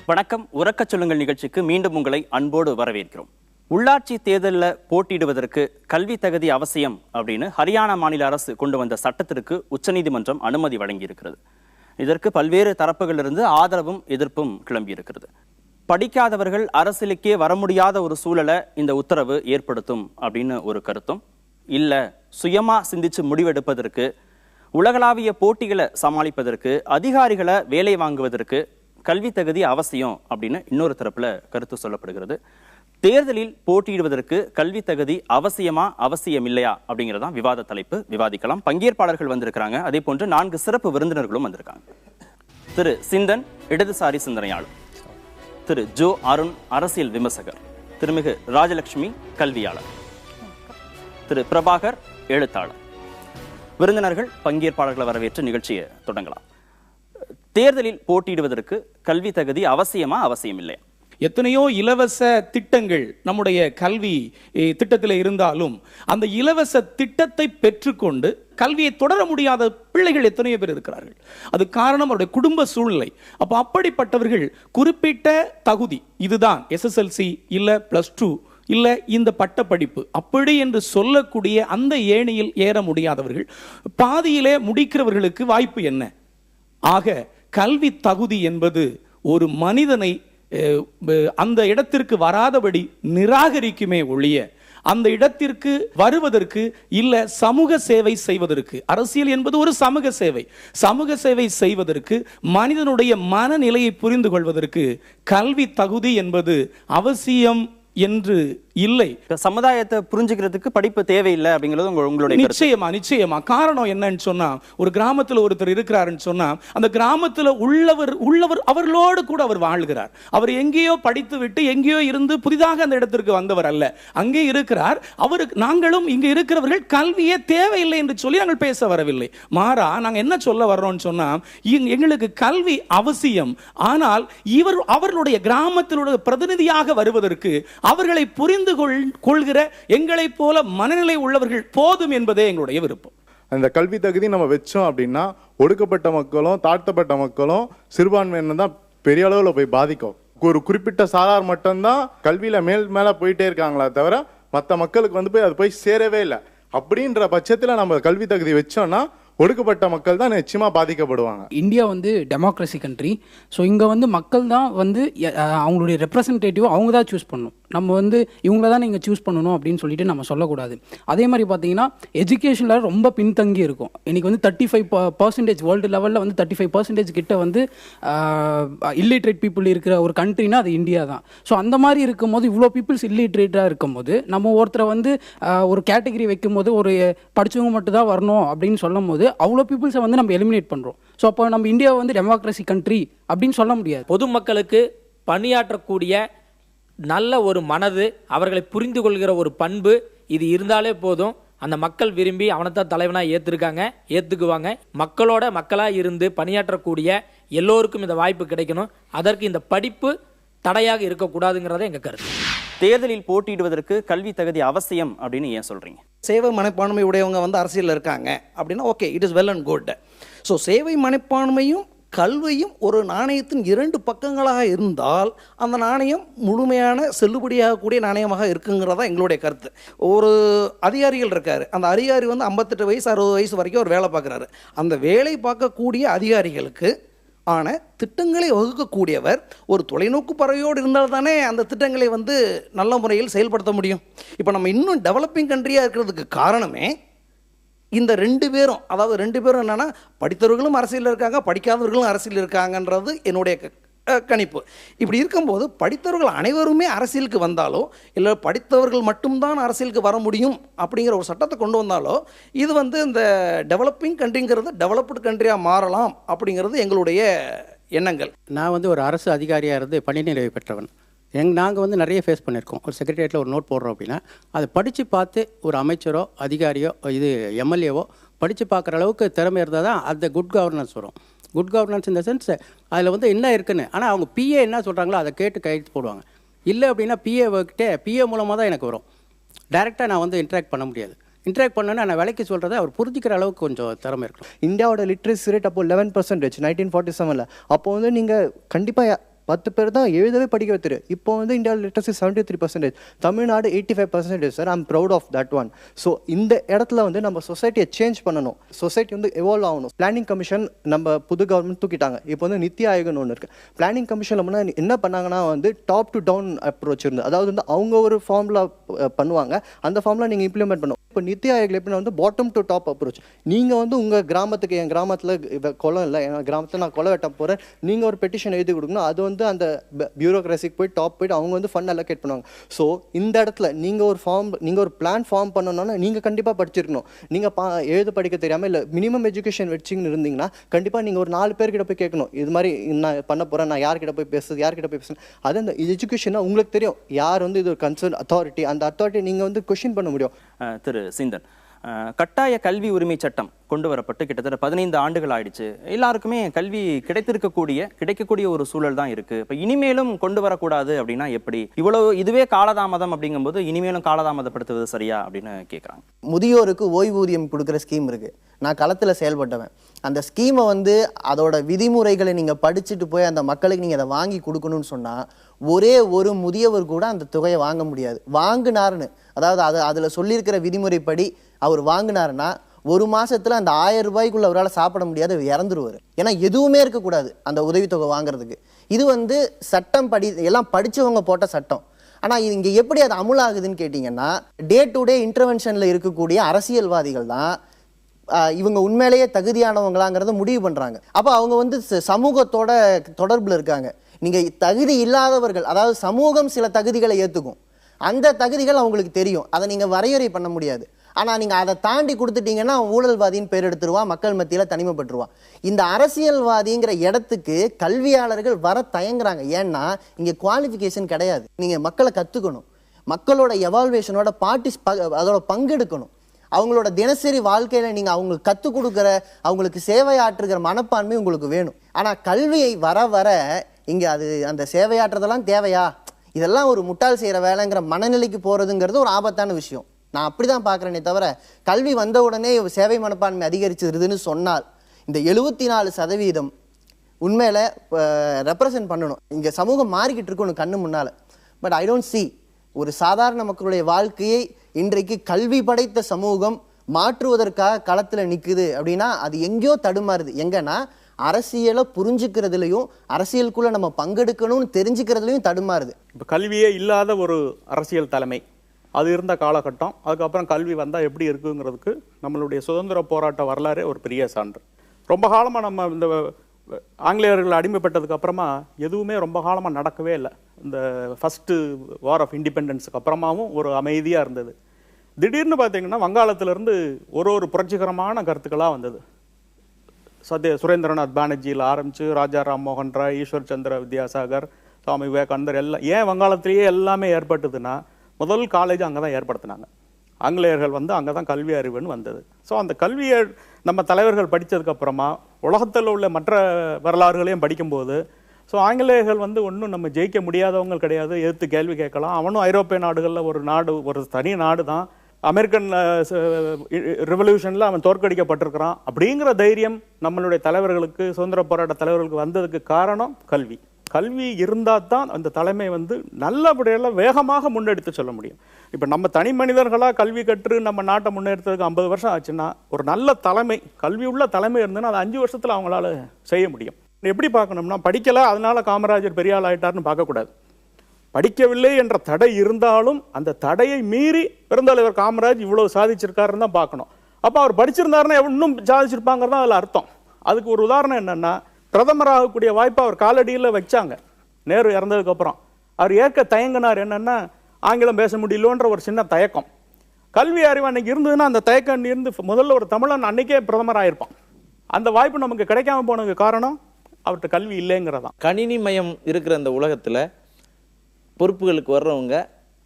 வணக்கம். உறக்கச் சொல்லுங்கள் நிகழ்ச்சிக்கு மீண்டும் உங்களை அன்போடு வரவேற்கிறோம். உள்ளாட்சி தேர்தலில் போட்டியிடுவதற்கு கல்வி தகுதி அவசியம் அப்படின்னு ஹரியானா மாநில அரசு கொண்டு வந்த சட்டத்திற்கு உச்சநீதிமன்றம் அனுமதி வழங்கியிருக்கிறது. இதற்கு பல்வேறு தரப்புகளிலிருந்து ஆதரவும் எதிர்ப்பும் கிளம்பியிருக்கிறது. படிக்காதவர்கள் அரசியலுக்கே வர முடியாத ஒரு சூழலை இந்த உத்தரவு ஏற்படுத்தும் அப்படின்னு ஒரு கருத்தும், இல்லை சுயமா சிந்திச்சு முடிவெடுப்பதற்கு, உலகளாவிய போட்டிகளை சமாளிப்பதற்கு, அதிகாரிகளை வேலை வாங்குவதற்கு கல்வி தகுதி அவசியம் அப்படின்னு இன்னொரு தரப்புல கருத்து சொல்லப்படுகிறது. தேர்தலில் போட்டியிடுவதற்கு கல்வி தகுதி அவசியமா அவசியம் இல்லையா அப்படிங்கறதான் விவாத தலைப்பு. விவாதிக்கலாம். பங்கேற்பாளர்கள் வந்திருக்கிறாங்க. அதே போன்று 4 சிறப்பு விருந்தினர்களும் வந்திருக்காங்க. திரு சிந்தன், இடதுசாரி சிந்தனையாளர். திரு ஜோ அருண், அரசியல் விமர்சகர். திருமிகு ராஜலட்சுமி, கல்வியாளர். திரு பிரபாகர், எழுத்தாளர். விருந்தினர்கள் பங்கேற்பாளர்களை வரவேற்று நிகழ்ச்சியை தொடங்கலாம். தேர்தலில் போட்டியிடுவதற்கு கல்வி தகுதி அவசியமா அவசியம் இல்லையா? எத்தனையோ இலவச திட்டங்கள் நம்முடைய கல்வி திட்டத்தில் இருந்தாலும் அந்த இலவச திட்டத்தை பெற்றுக்கொண்டு கல்வியை தொடர முடியாத பிள்ளைகள் எத்தனையோ பேர் இருக்கிறார்கள். அது காரணம் அவருடைய குடும்ப சூழ்நிலை. அப்போ அப்படிப்பட்டவர்கள் குறிப்பிட்ட தகுதி, இதுதான் SSLC இல்ல +2 இல்லை இந்த பட்டப்படிப்பு அப்படி என்று சொல்லக்கூடிய அந்த ஏணியில் ஏற முடியாதவர்கள், பாதியிலே முடிக்கிறவர்களுக்கு வாய்ப்பு என்ன? ஆக கல்வி தகுதி என்பது ஒரு மனிதனை அந்த இடத்திற்கு வராதபடி நிராகரிக்குமே ஒழிய அந்த இடத்திற்கு வருவதற்கு இல்ல சமூக சேவை செய்வதற்கு, அரசியல் என்பது ஒரு சமூக சேவை, சமூக சேவை செய்வதற்கு, மனிதனுடைய மனநிலையை புரிந்து கொள்வதற்கு கல்வி தகுதி என்பது அவசியம் என்று இல்லை. சமுதாயத்தை புரிஞ்சுக்கிறதுக்கு படிப்பு தேவையில்லை அப்படிங்கிறது உங்களுடைய நிச்சயமா. காரணம் என்னன்னு சொன்னா, ஒரு கிராமத்தில் ஒருத்தர் இருக்கிறாருன்னு சொன்னா அந்த கிராமத்தில் உள்ளவர் அவர்களோடு கூட அவர் வாழ்கிறார். அவர் எங்கேயோ படித்து விட்டு எங்கேயோ இருந்து புதிதாக அந்த இடத்திற்கு வந்தவர் அல்ல, அங்கே இருக்கிறார். அவருக்கு நாங்களும் இங்க இருக்கிறவர்கள் கல்வியே தேவையில்லை என்று சொல்லி நாங்கள் பேச வரவில்லை. மாறா நாங்கள் என்ன சொல்ல வர்றோம்னு சொன்னா, எங்களுக்கு கல்வி அவசியம். ஆனால் அவர்களுடைய கிராமத்தினுடைய பிரதிநிதியாக வருவதற்கு அவர்களை புரிந்து கொள்கிற எங்களைப் போல மனநிலை உள்ளவர்கள் போதும் என்பதே எங்களுடைய விருப்பம். அந்த கல்வி தகுதி நம்ம வச்சோம் அப்படின்னா ஒடுக்கப்பட்ட மக்களும் தாழ்த்தப்பட்ட மக்களும் சிறுபான்மையினர் தான் பெரிய அளவில் போய் பாதிக்கும். ஒரு குறிப்பிட்ட சாரார் மட்டும்தான் கல்வியில மேல போயிட்டே இருக்காங்களா தவிர மற்ற மக்களுக்கு போய் அது போய் சேரவே இல்லை. அப்படின்ற பட்சத்தில் நம்ம கல்வி தகுதி வச்சோம்னா ஒடுக்கப்பட்ட மக்கள் தான் நிச்சயமா பாதிக்கப்படுவாங்க. India democracy country. ஸோ இங்கே மக்கள் தான் அவங்களுடைய ரெப்ரசன்டேட்டிவ் அவங்க தான் சூஸ் பண்ணணும். நம்ம இவங்கள தான் நீங்கள் சூஸ் பண்ணணும் அப்படின்னு சொல்லிட்டு நம்ம சொல்லக்கூடாது. அதே மாதிரி பார்த்தீங்கன்னா எஜுகேஷனில் ரொம்ப பின்தங்கி இருக்கும். இன்னைக்கு 35% வேர்ல்டு லெவலில் 35% கிட்ட இல்லிட்ரேட் பீப்புள் இருக்கிற ஒரு கண்ட்ரினா அது இந்தியா தான். ஸோ அந்த மாதிரி இருக்கும்போது, இவ்வளோ பீப்புள்ஸ் இல்லிட்ரேட்டாக இருக்கும்போது, நம்ம ஒருத்தரை ஒரு கேட்டகரி வைக்கும் போது ஒரு படித்தவங்க மட்டும் தான் வரணும் அப்படின்னு சொல்லும் போது அவ்வளோ பீப்புள்ஸை நம்ம எலிமினேட் பண்ணுறோம். ஸோ அப்போ நம்ம இந்தியாவை டெமோக்ரஸி கண்ட்ரி அப்படின்னு சொல்ல முடியாது. பொதுமக்களுக்கு பணியாற்றக்கூடிய நல்ல ஒரு மனது, அவர்களை புரிந்து கொள்கிற ஒரு பண்பு, இது இருந்தாலே போதும். அந்த மக்கள் விரும்பி அவனைத்தான் தலைவனாக ஏற்றுக்குவாங்க. மக்களோட மக்களாக இருந்து பணியாற்றக்கூடிய எல்லோருக்கும் இந்த வாய்ப்பு கிடைக்கணும். அதற்கு இந்த படிப்பு தடையாக இருக்கக்கூடாதுங்கிறத எங்கள் கருத்து. தேர்தலில் போட்டியிடுவதற்கு கல்வி தகுதி அவசியம் அப்படின்னு ஏன் சொல்றீங்க? சேவை மனப்பான்மை உடையவங்க அரசியலில் இருக்காங்க அப்படின்னா okay, it is well and good. So சேவை மனப்பான்மையும் கல்வியும் ஒரு நாணயத்தின் 2 பக்கங்களாக இருந்தால் அந்த நாணயம் முழுமையான செல்லுபடியாகக்கூடிய நாணயமாக இருக்குங்கிறதா எங்களுடைய கருத்து. ஒரு அதிகாரிகள் இருக்கார், அந்த அதிகாரி 58 வயசு 60 வயசு வரைக்கும் ஒரு வேலை பார்க்குறாரு. அந்த வேலை பார்க்கக்கூடிய அதிகாரிகளுக்கு ஆன திட்டங்களை வகுக்கக்கூடியவர் ஒரு தொலைநோக்கு பறவையோடு இருந்தால் தானே அந்த திட்டங்களை நல்ல முறையில் செயல்படுத்த முடியும். இப்போ நம்ம இன்னும் டெவலப்பிங் கண்ட்ரியாக இருக்கிறதுக்கு காரணமே இந்த 2 பேரும், அதாவது 2 பேரும் என்னென்னா, படித்தவர்களும் அரசியலில் இருக்காங்க, படிக்காதவர்களும் அரசியல் இருக்காங்கன்றது என்னுடைய கணிப்பு. இப்படி இருக்கும்போது படித்தவர்கள் அனைவருமே அரசியலுக்கு வந்தாலோ இல்லை படித்தவர்கள் மட்டும்தான் அரசியலுக்கு வர முடியும் அப்படிங்கிற ஒரு சட்டத்தை கொண்டு வந்தாலோ இது இந்த டெவலப்பிங் கண்ட்ரிங்கிறது டெவலப்டு கண்ட்ரியாக மாறலாம் அப்படிங்கிறது எங்களுடைய எண்ணங்கள். நான் ஒரு அரசு அதிகாரியாக இருந்து பணி நிறைவு பெற்றவன். நாங்கள் நிறைய ஃபேஸ் பண்ணியிருக்கோம். ஒரு செக்ரட்டரியேட்டில் ஒரு நோட் போடுறோம் அப்படின்னா அதை படித்து பார்த்து ஒரு அமைச்சரோ அதிகாரியோ எம்எல்ஏவோ படித்து பார்க்குற அளவுக்கு திறமை இருந்தால் தான் அந்த குட் கவர்னன்ஸ் வரும். குட் கவர்னன்ஸ் இந்த சென்ஸ் அதில் என்ன இருக்குன்னு, ஆனால் அவங்க பிஏ என்ன சொல்கிறாங்களோ அதை கேட்டு கையெழுத்து போடுவாங்க. இல்லை அப்படின்னா பிஏ மூலமாக தான் எனக்கு வரும். டைரெக்டாக நான் இன்ட்ராக்ட் பண்ண முடியாது. இன்ட்ராக்ட் பண்ணோன்னா நான் விலைக்கு சொல்கிறத அவர் புரிஞ்சிக்கிற அளவுக்கு கொஞ்சம் திறமை இருக்கும். இந்தியாவோட லிட்ரஸி ரேட் அப்போது 11% 1947. அப்போ நீங்கள் கண்டிப்பாக 10 பேர் தான் எழுதவே படிக்க தெரியும். இப்போ வந்து India literacy 73%, Tamil Nadu 85% sir. I'm proud of that one. So இந்த இடத்துல வந்து நம்ம சொசைட்டியை சேஞ்ச் பண்ணணும், சொசைட்டி வந்து எவால்வ் ஆகணும். பிளானிங் கமிஷன் நம்ம புது கவர்மெண்ட் தூக்கிட்டாங்க. இப்போ வந்து நித்தி ஆயோக்னு ஒன்று இருக்குது. பிளானிங் கமிஷனில் முன்னாடி என்ன பண்ணாங்கன்னா வந்து டாப் டு டவுன் அப்ரோச் இருந்தது. அதாவது வந்து அவங்க ஒரு ஃபார்முலா பண்ணுவாங்க, அந்த ஃபார்முலா நீங்கள் இம்ப்ளிமெண்ட் பண்ணுவோம். இப்போ நித்தி ஆயோக்ல எப்படின்னா வந்து பாட்டம் டு டாப் அப்ரோச். நீங்கள் வந்து உங்கள் கிராமத்துக்கு, என் கிராமத்தில் குளம் இல்லை, என் கிராமத்தில் நான் குளம் வெட்ட போகிறேன், நீங்கள் ஒரு பெட்டிஷன் எழுதி கொடுக்கணும். அது வந்து அந்த பியூரோக்ரஸிக்கு போய் டாப் போயிட்டு அவங்க வந்து ஃபண்ட் அலோகேட் பண்ணுவாங்க. ஸோ இந்த இடத்துல நீங்கள் ஒரு பிளான் ஃபார்ம் பண்ணணும்னா நீங்கள் கண்டிப்பாக படிச்சிருக்கணும். நீங்கள் எழுத படிக்க தெரியாமல் இல்லை மினிமம் எஜுகேஷன் வச்சுன்னு இருந்தீங்கன்னா கண்டிப்பாக நீங்கள் ஒரு 4 பேர்கிட்ட போய் கேட்கணும், இது மாதிரி நான் பண்ண போகிறேன், நான் யார்கிட்ட போய் பேசுறது. அது அந்த எஜுகேஷனாக உங்களுக்கு தெரியும் யார் வந்து இது ஒரு கன்சர்ன் அத்தாரிட்டி, அந்த அத்தாரிட்டி நீங்கள் வந்து கொஸ்டின் பண்ண முடியும். திரு சிந்தன், கட்டாய கல்வி உரிமை சட்டம் கொண்டு வரப்பட்டு கிட்டத்தட்ட 15 ஆண்டுகள் ஆயிடுச்சு. எல்லாருக்குமே கல்வி கிடைக்கக்கூடிய ஒரு சூழல் தான் இருக்கு. இப்ப இனிமேலும் கொண்டு வரக்கூடாது அப்படின்னா எப்படி? இதுவே காலதாமதம் அப்படிங்கும்போது இனிமேலும் காலதாமதப்படுத்துவது சரியா அப்படின்னு கேட்குறாங்க. முதியோருக்கு ஓய்வூதியம் கொடுக்குற ஸ்கீம் இருக்கு. நான் களத்தில் செயல்பட்டவன். அந்த ஸ்கீமை வந்து அதோட விதிமுறைகளை நீங்கள் படிச்சுட்டு போய் அந்த மக்களுக்கு நீங்கள் அதை வாங்கி கொடுக்கணும்னு சொன்னால் ஒரே ஒரு முதியவர் கூட அந்த தொகையை வாங்க முடியாது. வாங்கினாருன்னு, அதாவது அதில் சொல்லியிருக்கிற விதிமுறைப்படி அவர் வாங்கினாருன்னா ஒரு மாசத்துல அந்த 1000 ரூபாய்க்குள்ள அவரால் சாப்பிட முடியாது, இறந்துருவார். ஏன்னா எதுவுமே இருக்கக்கூடாது அந்த உதவித்தொகை வாங்குறதுக்கு. இது வந்து சட்டம் எல்லாம் படிச்சவங்க போட்ட சட்டம். ஆனால் இங்கே எப்படி அது அமுலாகுதுன்னு கேட்டிங்கன்னா, டே டு டே இன்டர்வென்ஷனில் இருக்கக்கூடிய அரசியல்வாதிகள் தான் இவங்க உண்மையிலேயே தகுதியானவங்களாங்கிறத முடிவு பண்ணுறாங்க. அப்போ அவங்க வந்து சமூகத்தோட தொடர்பில் இருக்காங்க. நீங்கள் தகுதி இல்லாதவர்கள், அதாவது சமூகம் சில தகுதிகளை ஏற்றுக்கும், அந்த தகுதிகள் அவங்களுக்கு தெரியும், அதை நீங்கள் வரையறை பண்ண முடியாது. ஆனால் நீங்கள் அதை தாண்டி கொடுத்துட்டீங்கன்னா ஊழல்வாதின்னு பேர் எடுத்துருவான், மக்கள் மத்தியில் தனிமைப்பட்டுருவான். இந்த அரசியல்வாதிங்கிற இடத்துக்கு கல்வியாளர்கள் வர தயங்குறாங்க. ஏன்னா இங்கே குவாலிஃபிகேஷன் கிடையாது. நீங்கள் மக்களை கற்றுக்கணும், மக்களோட எவால்வேஷனோட அதோட பங்கெடுக்கணும். அவங்களோட தினசரி வாழ்க்கையில் நீங்கள் அவங்களுக்கு கற்றுக் கொடுக்குற, அவங்களுக்கு சேவையாற்றுகிற மனப்பான்மை உங்களுக்கு வேணும். ஆனால் கல்வியை வர வர இங்கே அந்த சேவையாற்றுறதெல்லாம் தேவையா, இதெல்லாம் ஒரு முட்டாள் செய்கிற வேலைங்கிற மனநிலைக்கு போகிறதுங்கிறது ஒரு ஆபத்தான விஷயம். நான் அப்படி தான் பார்க்குறேனே தவிர, கல்வி வந்த உடனே சேவை மனப்பான்மை அதிகரிச்சிருதுன்னு சொன்னால் இந்த 74% உண்மையில் ரெப்ரசன்ட் பண்ணணும். இங்கே சமூகம் மாறிக்கிட்டு இருக்கணும் கண்ணு முன்னால். பட் ஐ டோன்ட் சி ஒரு சாதாரண மக்களுடைய வாழ்க்கையை இன்றைக்கு கல்வி படைத்த சமூகம் மாற்றுவதற்காக களத்தில் நிற்குது அப்படின்னா அது எங்கேயோ தடுமாறுது. எங்கன்னா அரசியலை புரிஞ்சுக்கிறதுலையும் அரசியலுக்குள்ள நம்ம பங்கெடுக்கணும்னு தெரிஞ்சுக்கிறதுலையும் தடுமாறுது. இப்போ கல்வியே இல்லாத ஒரு அரசியல் தலைமை அது இருந்த காலகட்டம், அதுக்கப்புறம் கல்வி வந்தால் எப்படி இருக்குங்கிறதுக்கு நம்மளுடைய சுதந்திர போராட்ட வரலாறே ஒரு பெரிய சான்று. ரொம்ப காலமாக நம்ம இந்த ஆங்கிலேயர்கள் அடிமைப்பட்டதுக்கு அப்புறமா எதுவுமே ரொம்ப காலமாக நடக்கவே இல்லை. இந்த ஃபஸ்ட்டு வார் ஆஃப் இண்டிபெண்டன்ஸுக்கு அப்புறமாவும் ஒரு அமைதியாக இருந்தது. திடீர்னு பார்த்தீங்கன்னா வங்காளத்திலேருந்து ஒரு புரட்சிகரமான கருத்துக்களாக வந்தது. சுரேந்திரநாத் பானர்ஜியில் ஆரம்பித்து ராஜா ராம்மோகன் ராய், ஈஸ்வர் சந்திர வித்யாசாகர், சுவாமி விவேகானந்தர் எல்லாம் ஏன் வங்காளத்திலேயே எல்லாமே ஏற்பட்டதுன்னா முதல் காலேஜ் அங்கே தான் ஏற்படுத்தினாங்க. ஆங்கிலேயர்கள் வந்து அங்கே தான் கல்வி அறிவுன்னு வந்தது. ஸோ அந்த கல்வியை நம்ம தலைவர்கள் படித்ததுக்கப்புறமா உலகத்தில் உள்ள மற்ற வரலாறுகளையும் படிக்கும்போது ஸோ ஆங்கிலேயர்கள் வந்து ஒன்றும் நம்ம ஜெயிக்க முடியாதவங்க கிடையாது, எதிர்த்து கேள்வி கேட்கலாம். அவனும் ஐரோப்பிய நாடுகளில் ஒரு தனி நாடு தான். அமெரிக்கன் ரெவல்யூஷனில் அவன் தோற்கடிக்கப்பட்டிருக்கிறான். அப்படிங்கிற தைரியம் நம்மளுடைய தலைவர்களுக்கு, சுதந்திர போராட்ட தலைவர்களுக்கு வந்ததுக்கு காரணம் கல்வி. கல்வி இருந்தால் தான் அந்த தலைமை வந்து நல்லபடியாக வேகமாக முன்னெடுத்து சொல்ல முடியும். இப்போ நம்ம தனி மனிதர்களாக கல்வி கற்று நம்ம நாட்டை முன்னெடுத்ததுக்கு 50 வருஷம் ஆச்சுன்னா ஒரு நல்ல தலைமை, கல்வி உள்ள தலைமை இருந்ததுன்னா அது 5 வருஷத்தில் அவங்களால செய்ய முடியும். எப்படி பார்க்கணும்னா, படிக்கலை அதனால காமராஜர் பெரிய ஆள் ஆயிட்டார்னு பார்க்கக்கூடாது. படிக்கவில்லை என்ற தடை இருந்தாலும் அந்த தடையை மீறி பெருந்தலைவர் காமராஜ் இவ்வளவு சாதிச்சிருக்காருன்னு தான் பார்க்கணும். அப்போ அவர் படிச்சிருந்தாருன்னா இன்னும் சாதிச்சிருப்பாங்கிறது தான் அதில் அர்த்தம். அதுக்கு ஒரு உதாரணம் என்னன்னா, பிரதமராகக்கூடிய வாய்ப்பை அவர் காலடியில் வச்சாங்க. நேரு இறந்ததுக்கு அப்புறம் அவர் ஏற்க தயங்கினார். என்னன்னா, ஆங்கிலம் பேச முடியலன்ற ஒரு சின்ன தயக்கம். கல்வி அறிவு அன்னைக்கு இருந்ததுன்னா அந்த தயக்கம் இருந்து முதல்ல ஒரு தமிழன் அன்னைக்கே பிரதமர் ஆயிருப்பான். அந்த வாய்ப்பு நமக்கு கிடைக்காம போனதுக்கு காரணம் அவர்கிட்ட கல்வி இல்லைங்கிறதான். கணினி மயம் இருக்கிற அந்த உலகத்தில் பொறுப்புகளுக்கு வர்றவங்க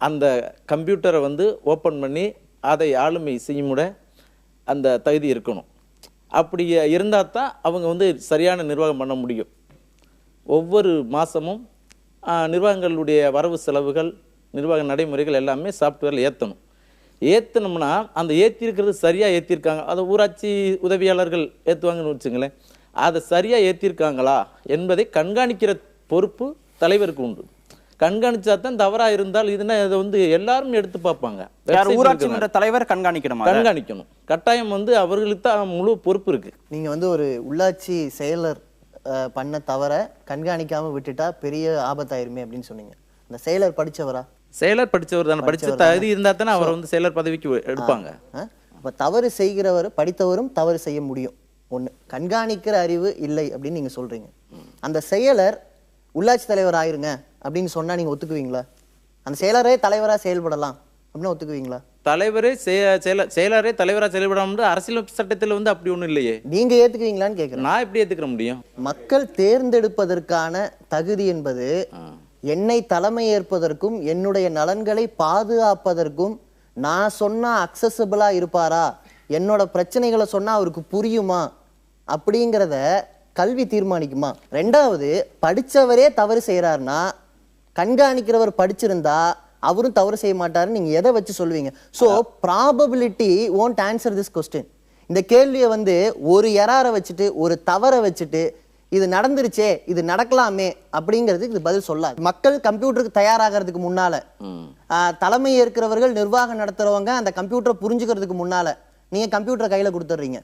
அந்த கம்ப்யூட்டரை வந்து ஓப்பன் பண்ணி அதை ஆளுமை செய்யுமுட அந்த தகுதி இருக்கணும். அப்படி இருந்தால் தான் அவங்க வந்து சரியான நிர்வாகம் பண்ண முடியும். ஒவ்வொரு மாதமும் நிர்வாகங்களுடைய வரவு செலவுகள், நிர்வாக நடைமுறைகள் எல்லாமே சாஃப்ட்வேரில் ஏற்றணும்னா அந்த ஏற்றிருக்கிறது சரியாக ஏற்றிருக்காங்க. அதை ஊராட்சி உதவியாளர்கள் ஏற்றுவாங்கன்னு வச்சுங்களேன். அதை சரியாக ஏற்றிருக்காங்களா என்பதை கண்காணிக்கிற பொறுப்பு தலைவருக்கு உண்டு. கண்காணிச்சா தான் தவறா இருந்தால் இதுனா இதை வந்து எல்லாரும் எடுத்து பார்ப்பாங்க. ஊராட்சி மன்ற தலைவர் கண்காணிக்கணும், கண்காணிக்கணும். கட்டாயம் வந்து அவர்களுக்கு தான் முழு பொறுப்பு இருக்கு. நீங்க வந்து ஒரு உள்ளாட்சி செயலர் பண்ண தவிர கண்காணிக்காம விட்டுட்டா பெரிய ஆபத்தாயிருமே அப்படின்னு சொன்னீங்க. அந்த செயலர் படிச்சவரா? செயலர் படிச்சவர் தானே, படிச்ச தகுதி இருந்தா தானே அவரை வந்து செயலர் பதவிக்கு எடுப்பாங்க. அப்ப தவறு செய்கிறவர் படித்தவரும் தவறு செய்ய முடியும். ஒண்ணு, கண்காணிக்கிற அறிவு இல்லை அப்படின்னு நீங்க சொல்றீங்க. அந்த செயலர் உள்ளாட்சி தலைவர் ஆயிருங்க அப்படின்னு சொன்னா நீங்க ஒத்துக்குவீங்களா? அந்த செயலரே தலைவரா செயல்படலாம் அப்படின்னு ஒத்துக்குவீங்களா? தலைவரே செயலரே தலைவரா செயல்படாம அரசியல் சட்டத்தில் வந்து அப்படி ஒண்ணும் இல்லையே. நீங்க ஏத்துக்குவீங்களான்னு கேட்கிறேன். நான் எப்படி ஏத்துக்க முடியும்? மக்கள் தேர்ந்தெடுப்பதற்கான தகுதி என்பது என்னை தலைமை ஏற்பதற்கும் என்னுடைய நலன்களை பாதுகாப்பதற்கும் நான் சொன்னா அக்சசபிளா இருப்பாரா, என்னோட பிரச்சனைகளை சொன்னா அவருக்கு புரியுமா அப்படிங்கிறத கல்வி தீர்மானிக்குமா? ரெண்டாவது, படிச்சவரே தவறு செய்யறாருன்னா கண்காணிக்கிறவர் படிச்சிருந்தா அவரும் தவறு செய்ய மாட்டாருன்னு நீங்க எதை வச்சு சொல்லுவீங்க? So probability won't answer this question. இந்த கேள்வியை வந்து ஒரு எராரை வச்சுட்டு ஒரு தவறை வச்சுட்டு இது நடந்துருச்சே இது நடக்கலாமே அப்படிங்கிறதுக்கு இது பதில் சொல்லாது. மக்கள் கம்ப்யூட்டருக்கு தயாராகிறதுக்கு முன்னால, தலைமை ஏற்கிறவர்கள் நிர்வாகம் நடத்துறவங்க அந்த கம்ப்யூட்டரை புரிஞ்சுக்கிறதுக்கு முன்னால நீங்க கம்ப்யூட்டரை கையில கொடுத்துட்றீங்க.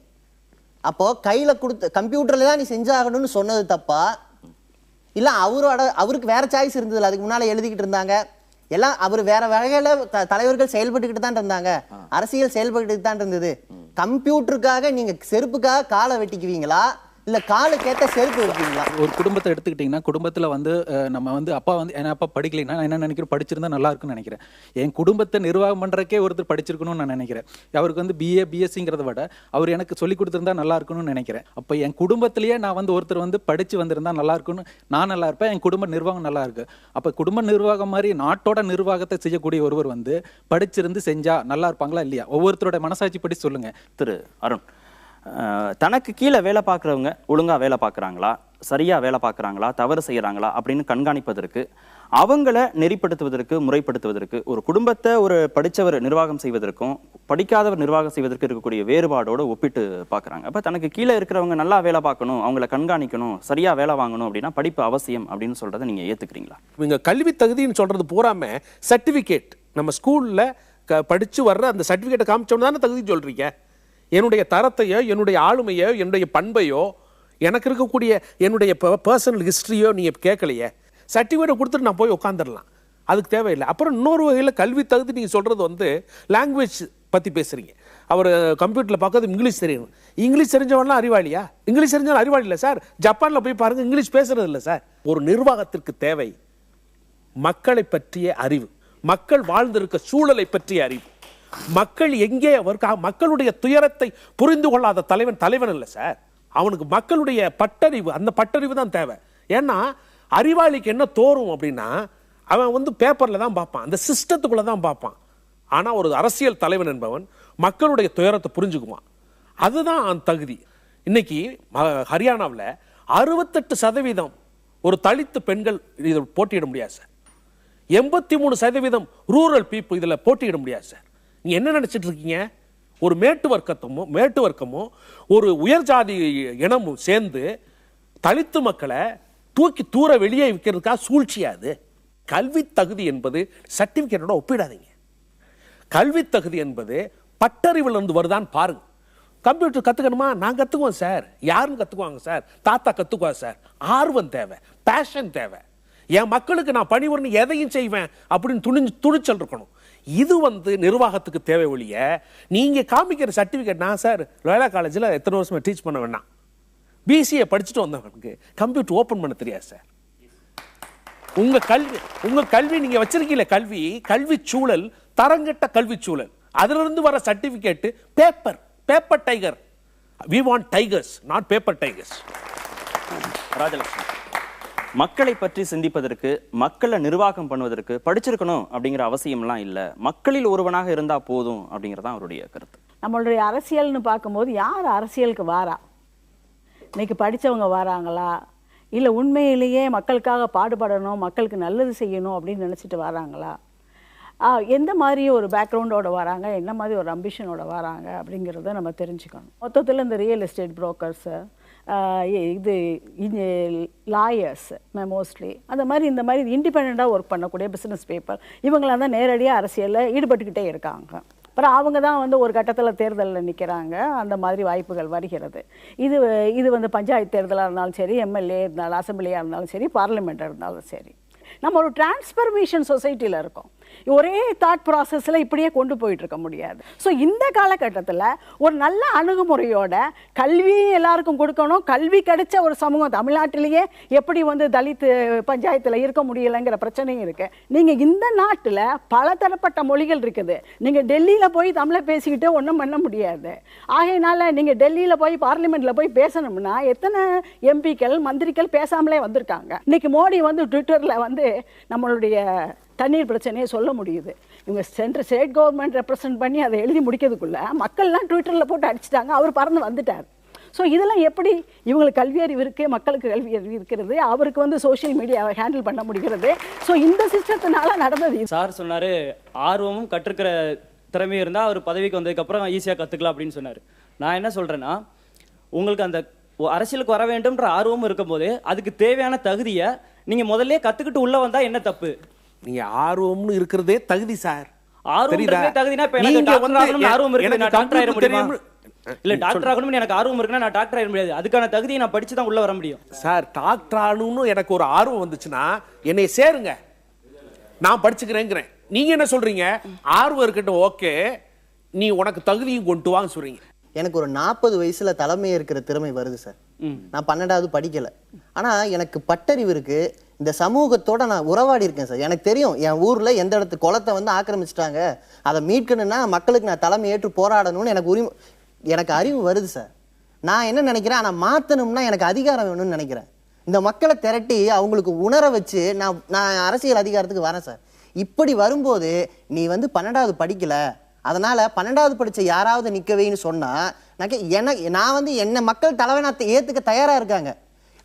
அப்போ கையில கொடுத்து கம்ப்யூட்டர்ல தான் நீ செஞ்சாகணும்னு சொன்னது தப்பா, இல்ல அவருக்கு வேற சாய்ஸ் இருந்தது? அதுக்கு முன்னால எழுதிக்கிட்டு இருந்தாங்க எல்லாம், அவர் வேற வகையில தலைவர்கள் செயல்பட்டுக்கிட்டு தான் இருந்தாங்க, அரசியல் செயல்பட்டு தான் இருந்தது. கம்ப்யூட்டருக்காக நீங்க செருப்புக்காக காலை வெட்டிக்குவீங்களா இல்ல காலுக்கேற்ற செருப்பு வைப்பீங்களா? ஒரு குடும்பத்தை எடுத்துக்கிட்டிங்கன்னா, குடும்பத்தில் வந்து நம்ம வந்து அப்பா வந்து என் அப்பா படிக்கலைன்னா நான் என்ன நினைக்கிறேன், படிச்சிருந்தா நல்லா இருக்குன்னு நினைக்கிறேன். என் குடும்பத்தை நிர்வாகம் பண்ணுறக்கே ஒருத்தர் படிச்சிருக்கணும்னு நான் நினைக்கிறேன். அவருக்கு வந்து பிஏ பிஎஸ்சிங்கிறத விட அவர் எனக்கு சொல்லி கொடுத்துருந்தா நல்லா இருக்குன்னு நினைக்கிறேன். அப்போ என் குடும்பத்திலேயே நான் வந்து ஒருத்தர் வந்து படித்து வந்திருந்தா நல்லா இருக்குன்னு நான் நல்லா இருப்பேன், என் குடும்ப நிர்வாகம் நல்லா இருக்கு. அப்போ குடும்ப நிர்வாகம் மாதிரி நாட்டோட நிர்வாகத்தை செய்யக்கூடிய ஒருவர் வந்து படிச்சிருந்து செஞ்சா நல்லா இருப்பாங்களா இல்லையா? ஒவ்வொருத்தரோட மனசாட்சி படி சொல்லுங்க. திரு அருண், தனக்கு கீழே வேலை பார்க்குறவங்க ஒழுங்கா வேலை பார்க்குறாங்களா, சரியா வேலை பார்க்குறாங்களா, தவறு செய்யறாங்களா அப்படின்னு கண்காணிப்பதற்கு, அவங்கள நெறிப்படுத்துவதற்கு, முறைப்படுத்துவதற்கு, ஒரு குடும்பத்தை ஒரு படித்தவர் நிர்வாகம் செய்வதற்கும் படிக்காதவர் நிர்வாகம் செய்வதற்கு இருக்கக்கூடிய வேறுபாடோடு ஒப்பிட்டு பார்க்குறாங்க. அப்போ தனக்கு கீழே இருக்கிறவங்க நல்லா வேலை பார்க்கணும், அவங்கள கண்காணிக்கணும், சரியா வேலை வாங்கணும் அப்படின்னா படிப்பு அவசியம் அப்படின்னு சொல்றதை நீங்க ஏத்துக்கிறீங்களா? இவங்க கல்வி தகுதின்னு சொல்றது பூராம சர்டிஃபிகேட். நம்ம ஸ்கூல்ல படிச்சு வர்ற அந்த சர்டிஃபிகேட்டை காமிச்சோன்னு தானே தகுதி சொல்றீங்க. என்னுடைய தரத்தையோ என்னுடைய ஆளுமையோ என்னுடைய பண்பையோ எனக்கு இருக்கக்கூடிய என்னுடைய பர்சனல் ஹிஸ்ட்ரியோ நீங்கள் கேட்கலையே. சர்டிஃபிகேட்டை கொடுத்துட்டு நான் போய் உட்காந்துடலாம், அதுக்கு தேவையில்லை. அப்புறம் இன்னொரு வகையில் கல்வி தகுதி நீங்கள் சொல்கிறது வந்து லாங்குவேஜ் பற்றி பேசுகிறீங்க. அவர் கம்ப்யூட்டரில் பார்க்கறது இங்கிலீஷ் தெரியணும். இங்கிலீஷ் தெரிஞ்சவன்லாம் அறிவாளியா? இங்கிலீஷ் தெரிஞ்சவன் அறிவாளி இல்லை சார். ஜப்பானில் போய் பாருங்கள், இங்கிலீஷ் பேசுறது இல்லை சார். ஒரு நிர்வாகத்திற்கு தேவை மக்களை பற்றிய அறிவு, மக்கள் வாழ்ந்திருக்க சூழலை பற்றிய அறிவு. மக்கள் எங்கே மக்களுடைய துயரத்தை புரிந்து கொள்ளாத தலைவன் இல்லை சார். அவனுக்கு மக்களுடைய பட்டறிவு, அந்த பட்டறிவு தான் தேவை. ஏன்னா அறிவாளிக்கு என்ன தோறும் அப்படின்னா அவன் வந்து பேப்பர்ல தான் பார்ப்பான், அந்த சிஸ்டத்துக்குள்ள தான் பார்ப்பான். ஆனா ஒரு அரசியல் தலைவன் என்பவன் மக்களுடைய துயரத்தை புரிஞ்சுக்குவான். அதுதான் அந்த தகுதி. இன்னைக்கு ஹரியானாவில் 68% ஒரு தலித்து பெண்கள் இதில் போட்டியிட முடியாது சார். 83% ரூரல் பீப்புள் இதில் போட்டியிட முடியாது சார். நீங்க என்ன நினைச்சிட்டு இருக்கீங்க? ஒரு மேட்டு வர்க்கமும் ஒரு உயர் ஜாதி இனமும் சேர்ந்து தலித்து மக்களை தூக்கி தூர வெளியே வைக்கிறதுக்காக சூழ்ச்சியாது. கல்வி தகுதி என்பது சர்டிபிகேட்டோட ஒப்பிடாதீங்க. கல்வி தகுதி என்பது பட்டறிவில் இருந்து வருதான்னு பாருங்க. கம்ப்யூட்டர் கத்துக்கணுமா? நான் கத்துக்குவேன் சார். யாருன்னு கத்துக்குவாங்க சார்? தாத்தா கத்துக்குவா சார். ஆர்வம் தேவை, பேஷன் தேவை. என் மக்களுக்கு நான் பணிபுரிந்து எதையும் செய்வேன் அப்படின்னு துணிச்சல் இருக்கணும். இது வந்து நிர்வாகத்துக்கு தேவை ஒழிய நீங்க காமிக்கிற சர்டிபிகேட். நான் சார் லோயலா காலேஜில் எத்தனை வருஷமா டீச் பண்ண வேணாம், பிசிஏ படிச்சுட்டு வந்தவனுக்கு கம்ப்யூட்டர் ஓப்பன் பண்ண தெரியாது சார். உங்க கல்வி நீங்க வச்சிருக்கீங்க கல்வி சூழல் தரங்கட்ட கல்வி சூழல். அதுல இருந்து வர certificate paper tiger. we want tigers, not paper tigers. Rajalakshmi, மக்களை பற்றி சிந்திப்பதற்கு, மக்களை நிர்வாகம் பண்ணுவதற்கு படிச்சிருக்கணும் அப்படிங்கிற அவசியம்லாம் இல்லை, மக்களில் ஒருவனாக இருந்தா போதும் அப்படிங்கிறதான் அவருடைய கருத்து. நம்மளுடைய அரசியல்னு பார்க்கும்போது யார் அரசியலுக்கு வாரா? இன்னைக்கு படித்தவங்க வராங்களா, இல்லை உண்மையிலேயே மக்களுக்காக பாடுபடணும், மக்களுக்கு நல்லது செய்யணும் அப்படின்னு நினச்சிட்டு வராங்களா? எந்த மாதிரி ஒரு பேக்ரவுண்டோட வராங்க, என்ன மாதிரி ஒரு அம்பிஷனோட வராங்க அப்படிங்கிறத நம்ம தெரிஞ்சுக்கணும். மொத்தத்தில் இந்த ரியல் எஸ்டேட் புரோக்கர்ஸு, இது லாயர்ஸ் மோஸ்ட்லி அந்த மாதிரி இந்த மாதிரி இண்டிபெண்ட்டாக ஒர்க் பண்ணக்கூடிய பிஸ்னஸ் பீப்புள் இவங்களாம் தான் நேரடியாக அரசியலில் ஈடுபட்டுக்கிட்டே இருக்காங்க. அப்புறம் அவங்க தான் வந்து ஒரு கட்டத்தில் தேர்தலில் நிற்கிறாங்க. அந்த மாதிரி வாய்ப்புகள் வருகிறது. இது வந்து பஞ்சாயத்து தேர்தலாக இருந்தாலும் சரி, எம்எல்ஏ இருந்தாலும், அசம்பிளியாக இருந்தாலும் சரி, பார்லிமெண்ட்டாக இருந்தாலும் சரி. நம்ம ஒரு டிரான்ஸ்ஃபர்மேஷன் சொசைட்டியில் இருக்கோம். ஒரே தாட் ப்ராசஸில் இப்படியே கொண்டு போயிட்டு இருக்க முடியாது. ஸோ இந்த காலகட்டத்தில் ஒரு நல்ல அணுகுமுறையோட கல்வி எல்லாருக்கும் கொடுக்கணும். கல்வி கிடைச்ச ஒரு சமூகம் தமிழ்நாட்டிலேயே எப்படி வந்து தலித் பஞ்சாயத்தில் இருக்க முடியலைங்கிற பிரச்சனையும் இருக்குது. நீங்கள் இந்த நாட்டில் பலதரப்பட்ட மொழிகள் இருக்குது. நீங்கள் டெல்லியில் போய் தமிழை பேசிக்கிட்டு ஒன்றும் பண்ண முடியாது. ஆகையினால நீங்கள் டெல்லியில் போய் பார்லிமெண்ட்டில் போய் பேசணும்னா எத்தனை எம்பிக்கள் மந்திரிகள் பேசாமலே வந்திருக்காங்க. இன்னைக்கு மோடி வந்து ட்விட்டரில் வந்து நம்மளுடைய தண்ணீர் பிரச்சனையை சொல்ல முடியுது. இவங்க ஸ்டேட் கவர்மெண்ட் ரெப்ரசன்ட் பண்ணி அதை எழுதி முடிக்கிறதுக்குள்ள மக்கள்லாம் ட்விட்டரில் போட்டு அடிச்சிட்டாங்க. அவர் பறந்து வந்துட்டார். ஸோ இதெல்லாம் எப்படி இவங்களுக்கு கல்வி அறிவு இருக்குது, மக்களுக்கு கல்வி அறிவு இருக்கிறது, அவருக்கு வந்து சோஷியல் மீடியாவை ஹேண்டில் பண்ண முடிகிறது. ஸோ இந்த சிஸ்டத்தினால நடந்தது. சார் சொன்னார் ஆர்வமும் கற்றுக்கிற திறமையும் இருந்தால் அவர் பதவிக்கு வந்ததுக்கப்புறம் ஈஸியாக கற்றுக்கலாம் அப்படின்னு சொன்னார். நான் என்ன சொல்கிறேன்னா, உங்களுக்கு அந்த அரசியலுக்கு வர வேண்டும்ன்ற ஆர்வமும் இருக்கும்போது அதுக்கு தேவையான தகுதியை நீங்கள் முதல்ல கற்றுக்கிட்டு உள்ளே வந்தால் என்ன தப்பு? நீங்க ஆர்வம்னு இருக்கிறதே தகுதி சார். ஆர்வம் தகுதினா இப்ப எனக்கு டாக்டர் ஆகணும்னு ஆர்வம் இருக்கு, நான் டாக்டர் ஆயிட முடியுமா? இல்ல டாக்டர் ஆகணும்னு எனக்கு ஆர்வம் இருக்குன்னா நான் டாக்டர் ஆயிட முடியாது. அதுக்கான தகுதியை நான் படிச்சு தான் உள்ள வர முடியும். சார் டாக்டர் ஆகணும்னு எனக்கு ஒரு ஆர்வம் வந்துச்சுன்னா என்னை சேருங்க, நான் படிச்சுக்கிறேங்கிறேன். நீங்க என்ன சொல்றீங்க? ஆர்வம் இருக்கட்டும், ஓகே, நீ உனக்கு தகுதியும் கொண்டு வாங்க சொல்றீங்க. எனக்கு ஒரு 40 வயசுல தலைமை இருக்கிற திறமை வருது சார். நான் 12வது படிக்கல, ஆனா எனக்கு பட்டறிவு இருக்கு. இந்த சமூகத்தோட நான் உறவாடி இருக்கேன் சார். எனக்கு தெரியும் என் ஊர்ல எந்த இடத்து குளத்தை வந்து ஆக்கிரமிச்சிட்டாங்க, அதை மீட்கணும்னா மக்களுக்கு நான் தலைமை ஏற்று போராடணும்னு எனக்கு அறிவு வருது சார். நான் என்ன நினைக்கிறேன், ஆனா மாத்தணும்னா எனக்கு அதிகாரம் வேணும்னு நினைக்கிறேன். இந்த மக்களை திரட்டி அவங்களுக்கு உணர வச்சு நான் அரசியல் அதிகாரத்துக்கு வரேன் சார். இப்படி வரும்போது நீ வந்து 12வது படிக்கல, அதனால 12வது படிச்ச யாராவது நிக்கவேன்னு சொன்னா நான் வந்து என்ன மக்கள் தலைவனை ஏத்துக்க தயாரா இருக்காங்க.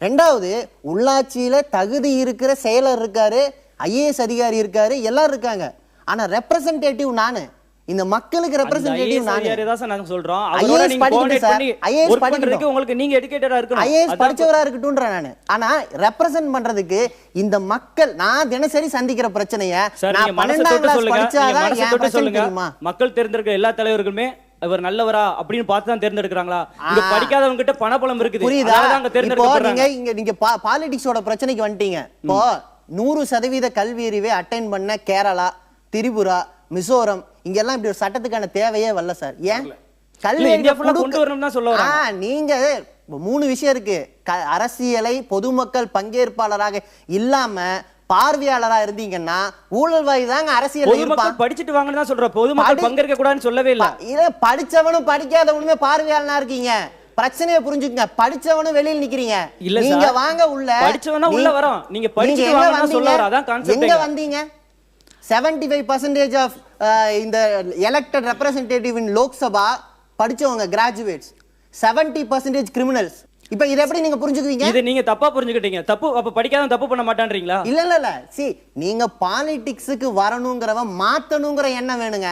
2வது, உள்ளாட்சியில தகுதி இருக்கிற செயலர் இருக்காரு, IAS அதிகாரி இருக்காரு, எல்லாரும் இருக்காங்க. ஆனா ரெப்ரசன்டேட்டிவ் நானு, இந்த மக்களுக்கு ரெப்ரசன்டேட்டிவ் நானு. நாங்க சொல்றோம் IAS படிக்கணும் சார். IAS படிக்கிறதுக்கு உங்களுக்கு நீங்க எஜுகேட்டடா இருக்கணும், IAS படிச்சவரா இருக்கட்டும்ன்ற நானு. ஆனா ரெப்ரசன்ட் பண்றதுக்கு இந்த மக்கள், நான் தினசரி சந்திக்கிற பிரச்சனையை நான் 12ஆம் கிளாஸ் படிச்சாதான் என் பிரச்சனை தெரியுமா? மக்கள் தேர்ந்தெடுக்கிற எல்லா தலைவர்களுமே இவர் நல்லவரா அப்படின்னு பார்த்து தான் தேர்ந்தெடுக்கிறாங்களா? இங்க படிக்காதவங்க கிட்ட பணபலம் இருக்குது, புரியுதா? இப்போ நீங்க பாலிடிக்ஸோட பிரச்சனைக்கு வந்துட்டீங்க. இப்போ 100% கல்வி அறிவை அட்டைன் பண்ண கேரளா, திரிபுரா, மிசோரம் இங்கெல்லாம் இப்படி ஒரு சட்டத்துக்கான தேவையே வரல சார். ஏன் கல்வி கொண்டு வரணும் தான் சொல்ல வராங்க. நீங்க 3 விஷயம் இருக்கு. அரசியலை பொதுமக்கள் பங்கேற்பாளராக இல்லாம பார்வையாளரா இருந்தீங்கன்னா ஊழல்வாதி தாங்க அரசியல் இருப்பான். படிச்சுட்டு வாங்கன்னு தான் சொல்றோம், பொதுமக்கள் பங்கேற்க கூடாதுன்னு சொல்லவே இல்ல. படிச்சவனும் படிக்காதவனுமே பார்வையாளனா இருக்கீங்க. பிரச்சனையை புரிஞ்சுக்கங்க. படிச்சவனும் வெளியில நிக்கிறீங்க. நீங்க வாங்க உள்ள, படிச்சவனா உள்ள வரோம். நீங்க படிச்சுட்டு வாங்கன்னு சொல்ல வர, அதான் கான்செப்ட். எங்க வந்தீங்க? 75% ஆஃப் இந்த எலெக்டட் ரெப்ரசன்டேட்டிவ் இன் லோக்சபா படிச்சவங்க கிராஜுவேட்ஸ், 70% கிரிமினல்ஸ். இப்ப இத எப்படி நீங்க புரிஞ்சுக்குவீங்க? இது நீங்க தப்பா புரிஞ்சுக்கிட்டீங்க. தப்பு அப்ப படிக்காதவன் தப்பு பண்ண மாட்டான்றீங்களா? இல்ல see, நீங்க பாலிடிக்ஸ்க்கு வரணும்ங்கறவ மாத்தணும்ங்கற எண்ணம் வேணுங்க.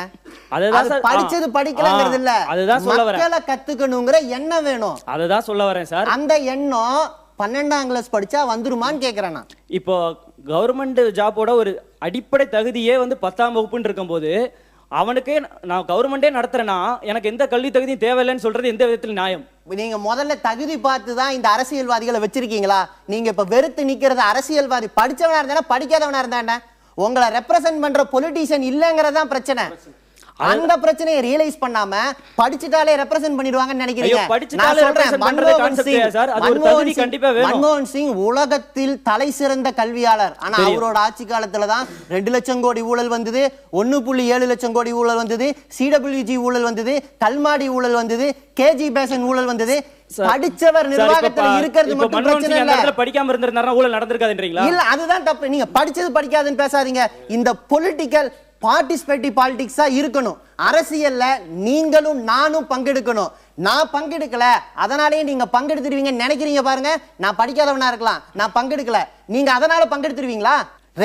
அது படிச்சது படிக்கலங்கிறது இல்ல, அதுதான் சொல்ல வரேன். மக்கள கத்துக்கணும்ங்கற எண்ணம் வேணும். அதுதான் சொல்ல வரேன் சார். அந்த எண்ணம் 12ஆம் கிளாஸ் படிச்சா வந்துருமான்னு கேக்குறேன் நான். இப்போ கவர்மெண்ட் ஜாபோட ஒரு அடிப்படை தகுதியே வந்து 10ஆம் வகுப்புன்னு இருக்கும்போது அவனுக்கே நான் கவர்மெண்டே நடத்துறேன்னா எனக்கு எந்த கல்வி தகுதியும் தேவையில்லைன்னு சொல்றது எந்த விதத்தில் நியாயம்? நீங்க முதல்ல தகுதி பார்த்து தான் இந்த அரசியல்வாதிகளை வச்சிருக்கீங்களா? நீங்க இப்ப வெறுத்து நிக்கிறது அரசியல்வாதி படிச்சவனா இருந்தா படிக்காதவனா இருந்தா உங்களை ரெப்ரசன்ட் பண்ற பொலிட்டீஷியன் இல்லங்கிறதான் பிரச்சனை. அந்த பிரச்சனையை ரியலைஸ் பண்ணாம படிச்சிட்டாலே ரெப்ரசன்ட் பண்ணிடுவாங்கன்னு நினைக்கிறீங்க. நான் சொல்றேன், மன்மோகன் சிங் உலகத்தில் தலை சிறந்த கல்வியாளர். ஆனா அவரோட ஆட்சி காலத்துல தான் 2 லட்சம் கோடி ஊழல் வந்தது, 1.7 லட்சம் கோடி ஊழல் வந்தது, CWG ஊழல் வந்தது, கல்மாடி ஊழல் வந்தது, KG பேசன் ஊழல் வந்தது. படிச்சவர் நிர்வாகத்துல இருக்கிறது மட்டும் பிரச்சனை இல்ல. படிக்காம இருந்திருந்தாருன்னா ஊழல் நடந்திருக்காதுன்றீங்களா? இல்ல, அதுதான் தப்பு. நீங்க படிச்சது படிக்காதுன்னு பேசாதீங்க. இந்த பொலிட்டிக்கல் பார்ட்டிசிபேட்டிவ் பாலிடிக்ஸா இருக்கணும். அரசியல்ல நீங்களும் நானும் பங்கெடுக்கணும். நான் பங்கெடுக்கல, அதனாலேயே நீங்க பங்கெடுத்துருவீங்கன்னு நினைக்கிறீங்க பாருங்க. நான் படிக்காதவனா இருக்கலாம், நான் பங்கெடுக்கல, நீங்க அதனால பங்கெடுத்துருவீங்களா?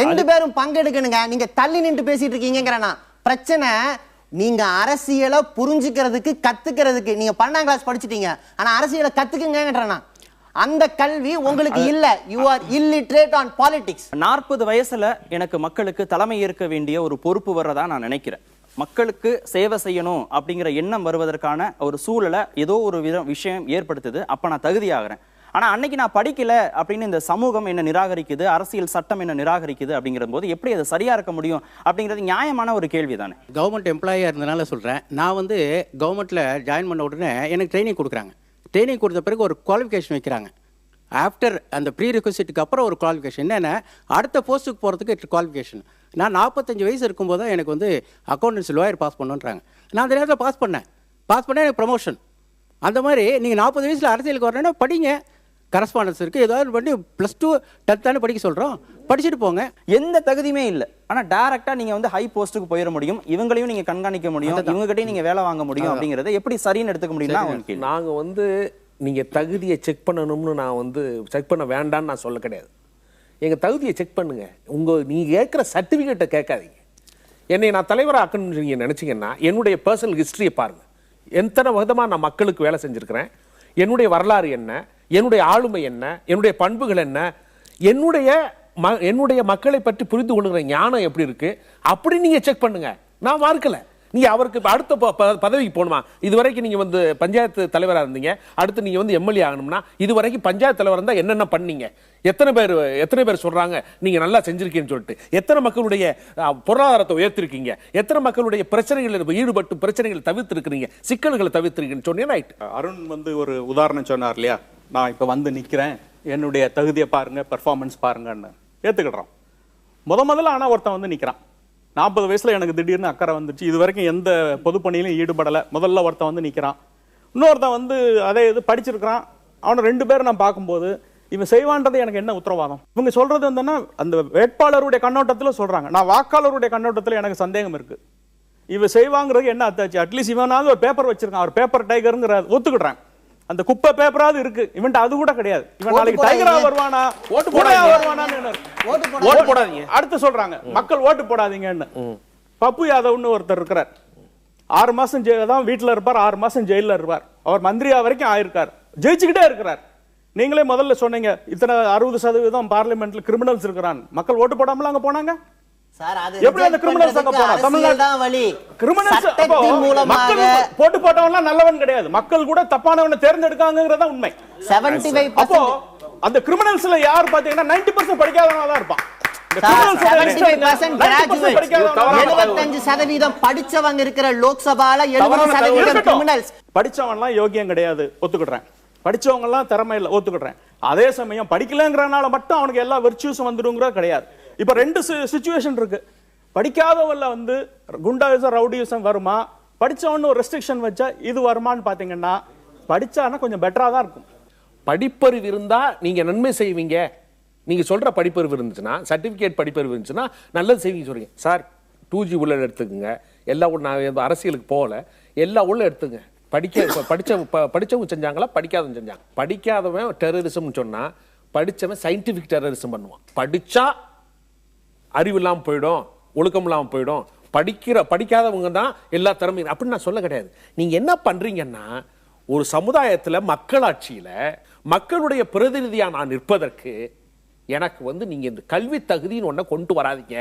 2 பேரும் பங்கெடுக்கணுங்க. நீங்க தள்ளி நின்று பேசிட்டு இருக்கீங்கிறனா பிரச்சனை. நீங்க அரசியலை புரிஞ்சுக்கிறதுக்கு கத்துக்கிறதுக்கு நீங்க 12ஆம் கிளாஸ் படிச்சிட்டீங்க, ஆனா அரசியலை கத்துக்குங்கன்றனா அந்த கல்வி உங்களுக்கு இல்ல. You are illiterate on politics. 40 வயசுல எனக்கு மக்களுக்கு தலைமை ஏற்க வேண்டிய ஒரு பொறுப்பு வர்றதா நான் நினைக்கிறேன். மக்களுக்கு சேவை செய்யணும் அப்படிங்கிற எண்ணம் வருவதற்கான ஒரு சூழலை ஏதோ ஒரு விஷயம் ஏற்படுத்துது. அப்ப நான் தகுதியாகிறேன். ஆனா அன்னைக்கு நான் படிக்கல அப்படின்னு இந்த சமூகம் என்ன நிராகரிக்குது, அரசியல் சட்டம் என்ன நிராகரிக்குது அப்படிங்கிற போது எப்படி அது சரியா இருக்க முடியும் அப்படிங்கிறது நியாயமான ஒரு கேள்வி தானே. கவர்மெண்ட் எம்ப்ளாயியாக இருந்தனால சொல்கிறேன். நான் வந்து கவர்மெண்ட்டில் ஜாயின் பண்ண உடனே எனக்கு ட்ரைனிங் கொடுக்குறாங்க. ட்ரைனிங் கொடுத்த பிறகு ஒரு குவாலிஃபிகேஷன் வைக்கிறாங்க. ஆஃப்டர் அந்த ப்ரீ ரிக்வசிட்டுக்கு அப்புறம் ஒரு குவாலிஃபிகேஷன் என்னென்ன, அடுத்த போஸ்ட்டுக்கு போகிறதுக்கு குவாலிஃபிகேஷன். நான் 45 வயசு இருக்கும்போது தான் எனக்கு வந்து அக்கௌண்டன்சி லோயர் பாஸ் பண்ணுன்றாங்க. நான் அந்த நேரத்தில் பாஸ் பண்ணேன் எனக்கு ப்ரமோஷன். அந்த மாதிரி நீங்கள் 40 வயசில் அரசியலுக்கு வரணுன்னா படிங்க, கரஸ்பாண்டன்ஸ் இருக்குது, ஏதாவது பண்ணி +2 10th தானே படிக்க சொல்கிறோம், படிச்சுட்டு போங்க. எந்த தகுதியுமே இல்லை, ஆனால் டைரக்டா நீங்க வந்து ஹை போஸ்ட்டுக்கு போயிட முடியும், இவங்களையும் நீங்க கண்காணிக்க முடியும், இவங்ககிட்டயும் நீங்க வேலை வாங்க முடியும் அப்படிங்கறத எப்படி சரின்னு எடுத்துக்க முடியும்னா நாங்க வந்து நீங்க தகுதியை செக் பண்ணணும்னு நான் வந்து செக் பண்ண வேண்டாம்னு நான் சொல்ல கிடையாது. எங்க தகுதியை செக் பண்ணுங்க. நீங்க கேட்குற சர்டிஃபிகேட்டை கேட்காதீங்க. என்னை நான் தலைவராக்கணும்னு நீங்க நினைச்சீங்கன்னா என்னுடைய பர்சனல் ஹிஸ்டரியை பாருங்க. எத்தனை விதமாக நான் மக்களுக்கு வேலை செஞ்சிருக்கிறேன், என்னுடைய வரலாறு என்ன, என்னுடைய ஆளுமை என்ன, என்னுடைய பண்புகள் என்ன, என்னுடைய மக்களை பற்றி புரிந்து கொள்ளுகிற ஞானம் எப்படி இருக்கு, அப்படி நீங்க செக் பண்ணுங்க. நான் மறுக்கல. நீங்க அவருக்கு அடுத்த பதவிக்கு போகணுமா, இதுவரைக்கும் நீங்க வந்து பஞ்சாயத்து தலைவராக இருந்தீங்க, அடுத்து நீங்க வந்து எம்எல்ஏ ஆகணும்னா இதுவரைக்கும் பஞ்சாயத்து தலைவர் இருந்தா என்னென்ன பண்ணீங்க, எத்தனை பேர் சொல்றாங்க நீங்க நல்லா செஞ்சிருக்கீங்கன்னு சொல்லிட்டு, எத்தனை மக்களுடைய பொருளாதாரத்தை உயர்த்திருக்கீங்க, எத்தனை மக்களுடைய பிரச்சனைகள் ஈடுபட்டு பிரச்சனைகள் தவிர்த்திருக்கிறீங்க, சிக்கல்களை தவிர்த்திருக்கீங்கன்னு சொன்னீங்கன்னா. அருண் வந்து ஒரு உதாரணம் சொன்னார் இல்லையா, நான் இப்போ வந்து நிற்கிறேன், என்னுடைய தகுதியை பாருங்க, பெர்ஃபார்மன்ஸ் பாருங்கன்னு ஏற்றுக்கிடுறோம். முதல்ல ஆனால் ஒருத்தன் வந்து நிற்கிறான், 40 வயசுல எனக்கு திடீர்னு அக்கறை வந்துச்சு, இது வரைக்கும் எந்த பொதுப்பணியிலும் ஈடுபடலை, முதல்ல ஒருத்தன் வந்து நிற்கிறான். இன்னொருத்தன் வந்து அதே இது படிச்சிருக்கிறான். அவனை 2 பேரும் நான் பார்க்கும்போது இவன் செய்வான்றது எனக்கு என்ன உத்தரவாதம்? இவங்க சொல்றது வந்து அந்த வேட்பாளருடைய கண்ணோட்டத்தில் சொல்றாங்க, நான் வாக்காளருடைய கண்ணோட்டத்தில் எனக்கு சந்தேகம் இருக்கு. இவன் செய்வாங்கிறது என்ன அத்தாச்சு? அட்லீஸ்ட் இவனாவது ஒரு பேப்பர் வச்சிருக்கான், அவர் பேப்பர் டைகருங்கிற ஒத்துக்கிடுறான். அந்த குப்பை பேப்பராவது இருக்கு, இவன்ட்ட அது கூட கிடையாது. இவன் நாளைக்கு டைகரா வருவானா, ஓட்டு போடாதீங்க. அடுத்து சொல்றாங்க மக்கள் ஓட்டு போடாதீங்கன்னு. பப்பு யாதவ்னு ஒருத்தர் இருக்கிறார், 6 மாசம் தான் வீட்டுல இருப்பார், 6 மாசம் ஜெயில இருப்பார். அவர் மந்திரியா வரைக்கும் ஆயிருக்கார், ஜெயிச்சுக்கிட்டே இருக்கிறார். நீங்களே முதல்ல சொன்னீங்க இத்தனை 60% பார்லிமெண்ட்ல கிரிமினல்ஸ் இருக்கிறான், மக்கள் ஓட்டு போடாமல அங்க போனாங்க. எப்படி அந்த கிரிமினல்ஸ் அங்க போனா? தமிழ்நாடு கிரிமினல்ஸ் மக்கள் போட்டு போட்டவன்லாம் நல்லவன் கிடையாது, மக்கள் கூட தப்பானவனை தேர்ந்தெடுக்காங்கங்கறத உண்மை. 75% அப்போ அந்த கிரிமினல்ஸ்ல யார் பாத்தீங்கன்னா 90% படிக்காதவனா தான் இருப்பான். 75% கிராஜுவேட், 75% படிச்சவங்க இருக்கிற லோக்சபால 70% கிரிமினல்ஸ். படிச்சவன்லாம் யோகியம் கிடையாது, ஒத்துக்கிடுறேன். படிச்சவங்க எல்லாம் திறமை இல்லை, ஒத்துக்கிடுறேன். அதே சமயம் படிக்கலங்கறனால மட்டும் அவனுக்கு எல்லா வெர்ச்சுஸும் வந்துடுங்கிற கிடையாது. இப்ப 2 சிச்சுவேஷன் இருக்கு. படிக்காதவல்ல வந்து குண்டாயிசம் ரவுடியிசம் வருமா, படிச்சவன்னு ஒரு ரெஸ்ட்ரிக்ஷன் வச்சா இது வருமானு பாத்தீங்கன்னா படிச்சானா கொஞ்சம் பெட்டரா தான் இருக்கும். படிப்பறிவு இருந்தா நீங்க நன்மை செய்வீங்க. நீங்க சொல்ற படிப்பறிவு இருந்துச்சுன்னா, சர்டிபிகேட் படிப்பறிவு இருந்துச்சுன்னா நல்லது செய்வீங்க சொல்றீங்க. சார் 2G உள்ள எடுத்துக்கங்க, எல்லா நான் அரசியலுக்கு போகல, எல்லா உள்ள எடுத்துங்க. படிச்சவங்க செஞ்சாங்களா, படிக்காதவங்க செஞ்சாங்க. படிக்காதவன் டெரரிசம் சொன்னா படிச்சவன் சயின்டிபிக் டெரரிசம் பண்ணுவான். படிச்சா அறிவு இல்லாமல் போயிடும், ஒழுக்கம் இல்லாமல் போயிடும், படிக்காதவங்க தான் எல்லா திறமையும் அப்படின்னு நான் சொல்ல கிடையாது. நீங்க என்ன பண்றீங்கன்னா, ஒரு சமுதாயத்துல மக்களாட்சியில மக்களுடைய பிரதிநிதியா நான் நிற்பதற்கு எனக்கு வந்து நீங்க இந்த கல்வி தகுதின்னு ஒன்ன கொண்டு வராதீங்க.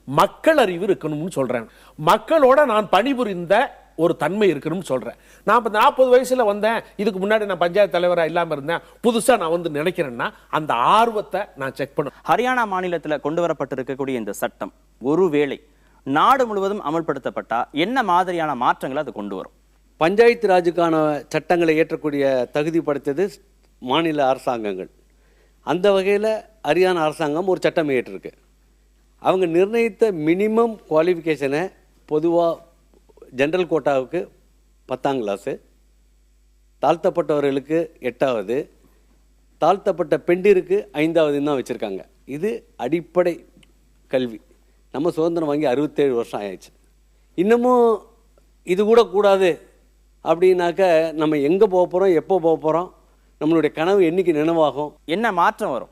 மக்கள் அறிவு இருக்கணும்னு சொல்றேன். மக்களோட நான் பணிபுரிந்த ஒரு தன்மை இருக்கணும்னு சொல்றேன். நான் இப்போ 40 வயசுல வந்தேன், இதுக்கு முன்னாடி நான் பஞ்சாயத்து தலைவராக இல்லாமல் இருந்தேன், புதுசா நான் வந்து நினைக்கிறேன்னா அந்த ஆர்வத்தை நான் செக் பண்ணும். ஹரியானா மாநிலத்தில் கொண்டு வரப்பட்டிருக்கக்கூடிய இந்த சட்டம் ஒருவேளை நாடு முழுவதும் அமல்படுத்தப்பட்டா என்ன மாதிரியான மாற்றங்களை அது கொண்டு வரும்? பஞ்சாயத்து ராஜுக்கான சட்டங்களை ஏற்றக்கூடிய தகுதி படைத்தது மாநில அரசாங்கங்கள். அந்த வகையில் ஹரியானா அரசாங்கம் ஒரு சட்டம் ஏற்றிருக்கு. அவங்க நிர்ணயித்த மினிமம் குவாலிஃபிகேஷனை பொதுவாக ஜென்ரல் கோட்டாவுக்கு 10ஆம் கிளாஸு, தாழ்த்தப்பட்டவர்களுக்கு 8வது, தாழ்த்தப்பட்ட பெண்டிற்கு 5வதுன்னு தான் வச்சுருக்காங்க. இது அடிப்படை கல்வி. நம்ம சுதந்திரம் வாங்கி 67 வருஷம் ஆயிடுச்சு. இன்னமும் இது கூட கூடாது அப்படின்னாக்க நம்ம எங்கே போக போகிறோம், எப்போ போக போகிறோம், நம்மளுடைய கனவு என்னைக்கு நினைவாகும், என்ன மாற்றம் வரும்?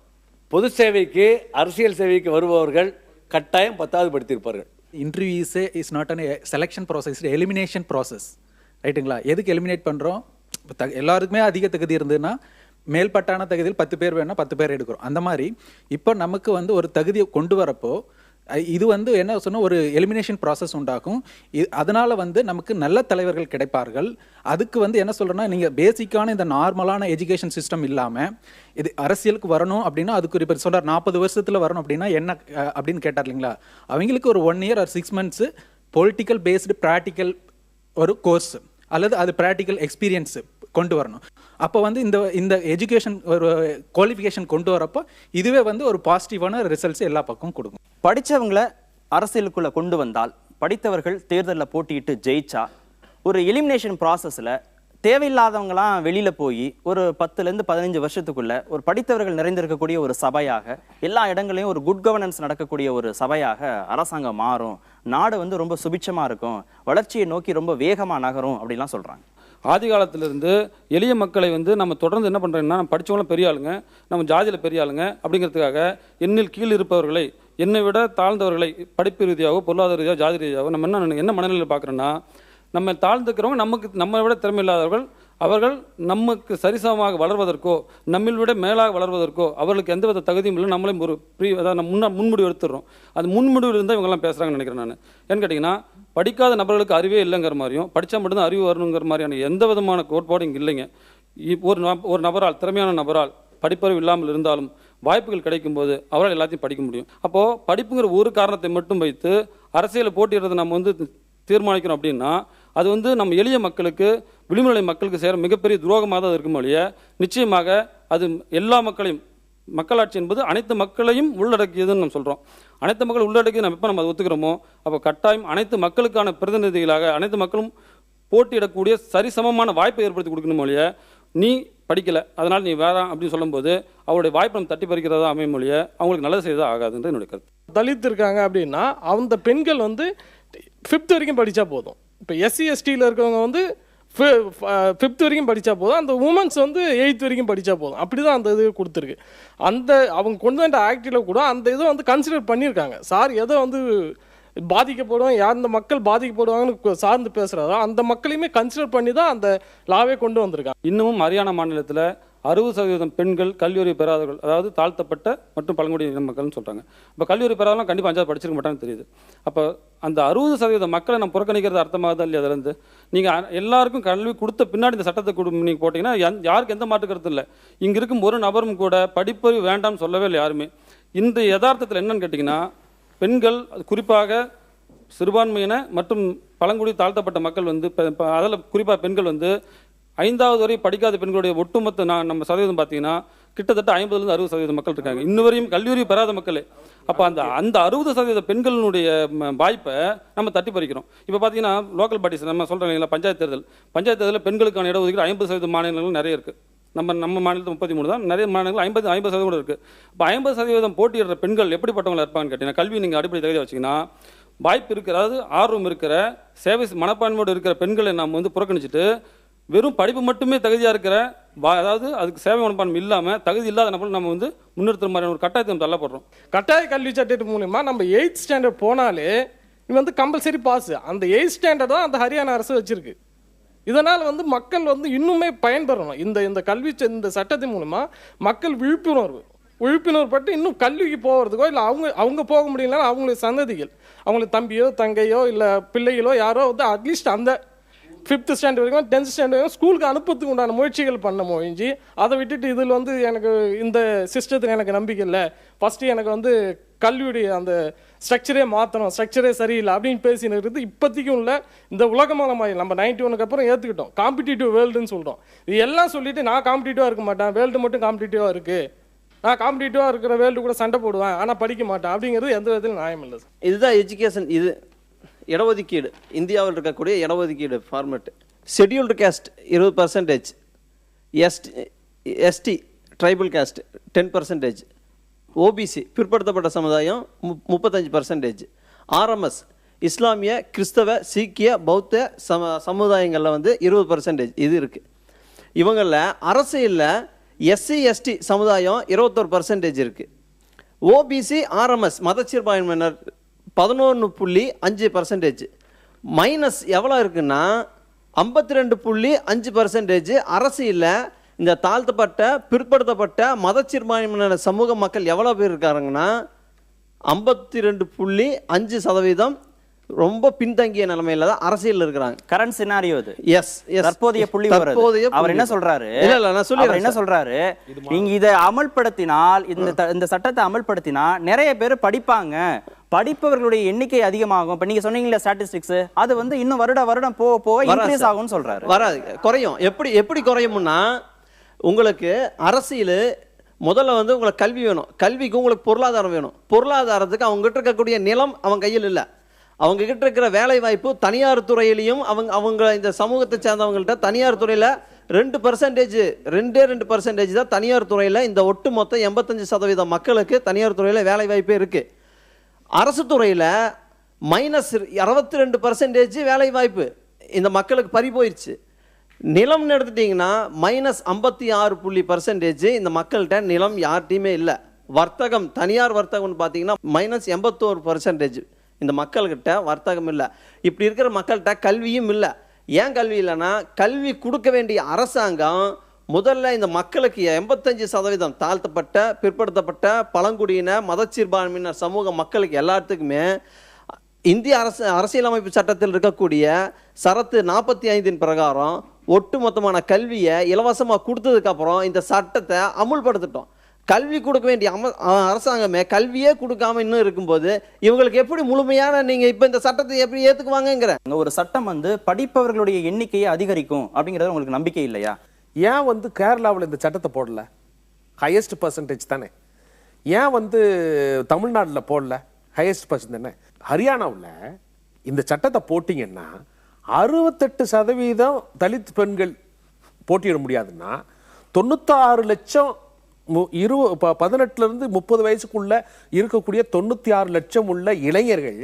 பொது சேவைக்கு அரசியல் சேவைக்கு வருபவர்கள் கட்டாயம் 10வது படித்திருப்பார்கள். இன்டர்வியூஸே is not an selection process, elimination process, ரைட்டுங்களா? எதுக்கு எலிமினேட் பண்ணுறோம்? எல்லாருக்குமே அதிக தகுதி இருந்ததுன்னா மேல்பட்டான தகுதியில் 10 பேர் வேணா 10 பேர் எடுக்கிறோம். அந்த மாதிரி இப்போ நமக்கு வந்து ஒரு தகுதியை கொண்டு வரப்போ இது வந்து என்ன சொன்னால் ஒரு எலிமினேஷன் ப்ராசஸ் உண்டாகும். அதனால வந்து நமக்கு நல்ல தலைவர்கள் கிடைப்பார்கள். அதுக்கு வந்து என்ன சொல்கிறேன்னா, நீங்கள் பேசிக்கான இந்த நார்மலான எஜுகேஷன் சிஸ்டம் இல்லாமல் இது அரசியலுக்கு வரணும் அப்படின்னா அதுக்கு இப்போ சொல்கிறார் 40 வருஷத்தில் வரணும் அப்படின்னா என்ன அப்படின்னு கேட்டார் இல்லைங்களா, அவங்களுக்கு ஒரு 1 year R 6 months political based practical ஒரு கோர்ஸ் அல்லது அது ப்ராக்டிக்கல் எக்ஸ்பீரியன்ஸு கொண்டு வரணும். அப்போ வந்து இந்த எஜுகேஷன் ஒரு குவாலிஃபிகேஷன் கொண்டு வரப்போ இதுவே வந்து ஒரு பாசிட்டிவான ரிசல்ட்ஸ் எல்லா பக்கமும் கொடுக்கும். படித்தவங்களை அரசியலுக்குள்ள கொண்டு வந்தால், படித்தவர்கள் தேர்தலில் போட்டியிட்டு ஜெயிச்சா, ஒரு எலிமினேஷன் ப்ராசஸில் தேவையில்லாதவங்களாம் வெளியில போய் ஒரு 10 to 15 வருஷத்துக்குள்ள ஒரு படித்தவர்கள் நிறைந்திருக்கக்கூடிய ஒரு சபையாக, எல்லா இடங்களையும் ஒரு குட் கவர்னன்ஸ் நடக்கக்கூடிய ஒரு சபையாக அரசாங்கம் மாறும். நாடு வந்து ரொம்ப சுபிட்சமா இருக்கும், வளர்ச்சியை நோக்கி ரொம்ப வேகமா நகரும் அப்படிலாம் சொல்றாங்க. ஆதி காலத்திலிருந்து எளிய மக்களை வந்து நம்ம தொடர்ந்து என்ன பண்ணுறோம்னா, நம்ம படித்தவங்களும் பெரிய ஆளுங்க, நம்ம ஜாதியில் பெரிய ஆளுங்க அப்படிங்கிறதுக்காக எண்ணில் கீழ் இருப்பவர்களை, என்னை விட தாழ்ந்தவர்களை படிப்பு ரீதியாகவோ பொருளாதார ரீதியாகவோ ஜாதி ரீதியாகவோ நம்ம என்ன மனநிலையில் பார்க்குறோன்னா, நம்ம தாழ்ந்துக்கிறவங்க நம்மை விட திறமை இல்லாதவர்கள், அவர்கள் நமக்கு சரிசமமாக வளர்வதற்கோ நம்மில் விட மேலாக வளர்வதற்கோ அவர்களுக்கு எந்தவித தகுதியும் இல்லை, நம்மளே ஒரு அதாவது நம்ம முன்முடிவு எடுத்துடுறோம். அது முன்முடிவில் இருந்தால் இவங்கெல்லாம் பேசுகிறாங்கன்னு நினைக்கிறேன் நான். ஏன்னு கேட்டிங்கன்னா, படிக்காத நபர்களுக்கு அறிவே இல்லைங்கிற மாதிரியும் படித்தா மட்டும்தான் அறிவு வரணுங்கிற மாதிரியான எந்த விதமான கோட்பாடும் இங்கே இல்லைங்க. ஒரு நபரால், திறமையான நபரால் படிப்பறிவு இல்லாமல் இருந்தாலும் வாய்ப்புகள் கிடைக்கும் போது அவரால் எல்லாத்தையும் படிக்க முடியும். அப்போது படிப்புங்கிற ஒரு காரணத்தை மட்டும் வைத்து அரசியலை போட்டியிடுறதை நம்ம வந்து தீர்மானிக்கிறோம் அப்படின்னா, அது வந்து நம்ம எளிய மக்களுக்கு, விளிம்புநிலை மக்களுக்கு செய்கிற மிகப்பெரிய துரோகமாக தான் இருக்கும் ஒழிய, நிச்சயமாக அது எல்லா மக்களையும், மக்களாட்சி என்பது அனைத்து மக்களையும் உள்ளடக்கியதுன்னு நம்ம சொல்கிறோம். அனைத்து மக்கள் உள்ளடக்கி நம்ம எப்போ நம்ம அதை ஒத்துக்கிறோமோ அப்போ கட்டாயம் அனைத்து மக்களுக்கான பிரதிநிதிகளாக அனைத்து மக்களும் போட்டியிடக்கூடிய சரிசமமான வாய்ப்பை ஏற்படுத்தி கொடுக்கணும் ஒழிய, நீ படிக்கலை அதனால் நீ வேறாம் அப்படின்னு சொல்லும்போது அவருடைய வாய்ப்பை நம்ம தட்டி பறிக்கிறதா அமையும் ஒழிய அவங்களுக்கு நல்லது செய்யறதா ஆகாதுன்றது என்னுடைய கருத்து. தலித் இருக்காங்க அப்படின்னா அந்த பெண்கள் வந்து 5th வரைக்கும் படித்தா போதும். இப்போ SC STயில் இருக்கவங்க வந்து 5th வரைக்கும் படித்தா போதும், அந்த உமன்ஸ் வந்து 8th வரைக்கும் படித்தா போதும். அப்படி தான் அந்த இது கொடுத்துருக்கு. அந்த அவங்க கொண்டு வந்த ஆக்டில் கூட அந்த இதை வந்து கன்சிடர் பண்ணியிருக்காங்க. சார் எதை வந்து பாதிக்கப்படும், யார் இந்த மக்கள் பாதிக்கப்படுவாங்கன்னு சார்ந்து பேசுகிறாரோ அந்த மக்களையுமே கன்சிடர் பண்ணி தான் அந்த லாவே கொண்டு வந்திருக்காங்க. இன்னமும் ஹரியானா மாநிலத்தில் 60% பெண்கள் கல்வியறிவு பெறாதவர்கள், அதாவது தாழ்த்தப்பட்ட மற்றும் பழங்குடியின மக்கள்னு சொல்கிறாங்க. இப்போ கல்வியறிவு பெறாதவங்க கண்டிப்பாக 5வது படிச்சிருக்க மாட்டான்னு தெரியுது. அப்போ அந்த 60% மக்களை நம்ம புறக்கணிக்கிறது அர்த்தமாகுதா இல்லையா? அதுலேருந்து நீங்கள் எல்லாருக்கும் கல்வி கொடுத்த பின்னாடி இந்த சட்டத்தை நீங்கள் போட்டிங்கன்னா யாருக்கு எந்த மாற்று கருத்து இல்லை. இங்கே இருக்கும் ஒரு நபரும் கூட படிப்பறிவு வேண்டாம்னு சொல்லவே இல்லை யாருமே. இந்த யதார்த்தத்தில் என்னன்னு கேட்டிங்கன்னா, பெண்கள் குறிப்பாக சிறுபான்மையின மற்றும் பழங்குடி தாழ்த்தப்பட்ட மக்கள் வந்து அதில் குறிப்பாக பெண்கள் வந்து 5வது வரை படிக்காத பெண்களுடைய ஒட்டுமொத்த நம்ம சதவீதம் பார்த்தீங்கன்னா கிட்டத்தட்ட 50% to 60% மக்கள் இருக்காங்க. இன்னுவரையும் கல்வியறிவு பெறாத மக்களே. அப்போ அந்த 60% பெண்களுடைய வாய்ப்பை நம்ம தட்டி பறிக்கிறோம். இப்போ பார்த்தீங்கன்னா லோக்கல் பாடிஸ் நம்ம சொல்கிறோம் இல்லைங்களா, பஞ்சாயத்து தேர்தலில் பெண்களுக்கான இடஒதுக்கீடு 50% மாநிலங்கள் நிறைய இருக்குது. நம்ம மாநிலத்தில் 33 தான், நிறைய மாநிலங்கள் 50% கூட இருக்குது. இப்போ 50% போட்டியிடுற பெண்கள் எப்படிப்பட்டவங்களை இருப்பாங்கன்னு கேட்டீங்கன்னா, கல்வி நீங்கள் அடிப்படை தகுதியாக வச்சிங்கன்னா வாய்ப்பு இருக்கிற, அதாவது ஆர்வம் இருக்கிற, சேவை மனப்பான்மையோடு இருக்கிற பெண்களை நம்ம வந்து புறக்கணிச்சிட்டு வெறும் படிப்பு மட்டுமே தகுதியாக இருக்கிற, அதாவது அதுக்கு சேவை மனப்பான்மை இல்லாமல் தகுதி இல்லாத நபர்கள் நம்ம வந்து முன்னிறுத்துற மாதிரியான ஒரு கட்டாயத்தை நம்ம தள்ளப்படுறோம். கட்டாய கல்வி சட்டத்தின் மூலமா நம்ம 8th ஸ்டாண்டர்ட் போனாலே இது வந்து கம்பல்சரி பாஸ். அந்த 8th ஸ்டாண்டர்ட் தான் அந்த ஹரியானா அரசு வச்சிருக்கு. இதனால் வந்து மக்கள் வந்து இன்னுமே பயன்பெறணும். இந்த கல்வி இந்த சட்டத்தின் மூலமா மக்கள் விழிப்புணர்வு பட்டு இன்னும் கல்விக்கு போகிறதுக்கோ இல்லை அவங்க போக முடியலன்னா அவங்களுடைய சந்ததிகள், அவங்களுக்கு தம்பியோ தங்கையோ இல்லை பிள்ளைகளோ யாரோ வந்து அட்லீஸ்ட் அந்த 5th ஸ்டாண்டர்ட் வரைக்கும் 10th ஸ்டாண்டர்ட் வரைக்கும் ஸ்கூலுக்கு அனுப்புறதுக்கு உண்டான முயற்சிகள் பண்ண முடிஞ்சு, அதை விட்டுட்டு இதில் வந்து எனக்கு இந்த சிஸ்டத்தில் எனக்கு நம்பிக்கை இல்லை, ஃபஸ்ட்டு எனக்கு வந்து கல்வியுடைய அந்த ஸ்ட்ரக்சரே மாற்றணும், ஸ்ட்ரக்சரே சரியில்லை அப்படின்னு பேசினது இப்போதைக்கும் இல்லை. இந்த உலகமாக நம்ம 91 அப்புறம் ஏற்றுக்கிட்டோம், காம்படிட்டிவ் வேர்ல்டுன்னு சொல்கிறோம். இது எல்லாம் சொல்லிட்டு நான் காம்படிட்டிவாக இருக்க மாட்டேன், வேர்ல்டு மட்டும் காம்படிட்டிவாக இருக்குது, நான் காம்படிட்டிவாக இருக்கிற வேர்ல்டு கூட சண்டை போடுவேன் ஆனால் படிக்க மாட்டேன் அப்படிங்கிறது எந்த விதத்திலும் நியாயம் இல்லை சார். இதுதான் எஜுகேஷன். இது இடஒதுக்கீடு, இந்தியாவில் இருக்கக்கூடிய இடஒதுக்கீடு format. Scheduled caste 20%, ST tribal caste 10%, OBC பிற்படுத்தப்பட்ட சமுதாயம் 35%, RMS இஸ்லாமிய கிறிஸ்தவ சீக்கிய பௌத்த சமுதாயங்களில் வந்து 20% இது இருக்குது. இவங்களில் அரசியலில் SC ST சமுதாயம் 21% இருக்குது. OBC RMS மதச்சிறுபான்மையினர் 11.5%. மைனஸ் எவ்வளோ இருக்குன்னா 52.5% அரசியலில் இந்த தாழ்த்தப்பட்ட பிற்படுத்தப்பட்ட மதச்சிறுபான்மையின சமூக மக்கள் எவ்வளோ பேர் இருக்காங்கன்னா 52.5% ரொம்ப பின்தங்கிய நிலைமையில தான் அரசியல் இருக்கிறாங்க. கரண்ட் சினாரியோ இது. எஸ் எஸ் தற்போதைய புள்ளி அவர் என்ன சொல்றாரு? இல்ல நான் சொல்றேன் என்ன சொல்றாரு, நீங்க இதை அமல்படுத்தினால், இந்த சட்டத்தை அமல்படுத்தினா நிறைய பேர் படிப்பாங்க, படிப்பவர்களுடைய எண்ணிக்கை அதிகமாகும். இப்ப நீங்க சொன்னீங்களா ஸ்டாட்டிஸ்டிக்ஸ், அது வந்து இன்னும் வருடம் போக போக இன்க்ரீஸ் ஆகும்னு சொல்றாரு. வராது, குறையும். எப்படி குறையும்னா, உங்களுக்கு அரசியல் முதல்ல வந்து உங்களுக்கு கல்வி வேணும், கல்விக்கு உங்களுக்கு பொருளாதாரம் வேணும், பொருளாதாரத்துக்கு அவங்க கிட்ட இருக்கக்கூடிய நிலம் அவங்க கையில் இல்லை, அவங்க கிட்ட இருக்கிற வேலை வாய்ப்பு தனியார் துறையிலையும் அவங்க இந்த சமூகத்தை சேர்ந்தவங்கள்ட்ட தனியார் துறையில் 2% தான் தனியார் துறையில். இந்த ஒட்டுமொத்த 85% மக்களுக்கு தனியார் துறையில் வேலை வாய்ப்பே இருக்கு. அரசு துறையில் -62% வேலை வாய்ப்பு இந்த மக்களுக்கு பறி போயிடுச்சு. நிலம்னு எடுத்துட்டிங்கன்னா -56% இந்த மக்கள்கிட்ட நிலம் யார்கிட்டையுமே இல்லை. வர்த்தகம், தனியார் வர்த்தகம்னு பார்த்தீங்கன்னா -81% இந்த மக்கள்கிட்ட வர்த்தகம் இல்லை. இப்படி இருக்கிற மக்கள்கிட்ட கல்வியும் இல்லை. ஏன் கல்வி இல்லைன்னா, கல்வி கொடுக்க வேண்டிய அரசாங்கம் முதல்ல இந்த மக்களுக்கு 85% தாழ்த்தப்பட்ட பிற்படுத்தப்பட்ட பழங்குடியின மதச்சிறுபான்மையினர் சமூக மக்களுக்கு எல்லாத்துக்குமே இந்திய அரசியலமைப்பு சட்டத்தில் இருக்கக்கூடிய சரத்து 45 பிரகாரம் ஒட்டுமொத்தமான கல்வியை இலவசமாக கொடுத்ததுக்கப்புறம் இந்த சட்டத்தை அமுல்படுத்திட்டோம். கல்வி கொடுக்க வேண்டிய அரசாங்கமே கல்வியே கொடுக்காம இன்னும் இருக்கும்போது இவங்களுக்கு எப்படி முழுமையான நீங்க இப்ப இந்த சட்டத்தை எப்படி ஏத்துக்குவாங்கங்கிற ஒரு சட்டம் வந்து படிப்பவர்களுடைய எண்ணிக்கையை அதிகரிக்கும் அப்படிங்கறது உங்களுக்கு நம்பிக்கை இல்லையா? ஏன் வந்து கேரளாவில் இந்த சட்டத்தை போடல? ஹையஸ்ட் பர்சன்டேஜ் தானே. ஏன் வந்து தமிழ்நாட்டில் போடல? ஹையஸ்ட் பர்சன்ட் தானே. ஹரியானாவில் இந்த சட்டத்தை போட்டிங்கன்னா 68% தலித் பெண்கள் போட்டியிட முடியாதுன்னா 96 லட்சம் 18 30 வயசுக்குள்ள இருக்கக்கூடிய 96 லட்சம் உள்ள இளைஞர்கள்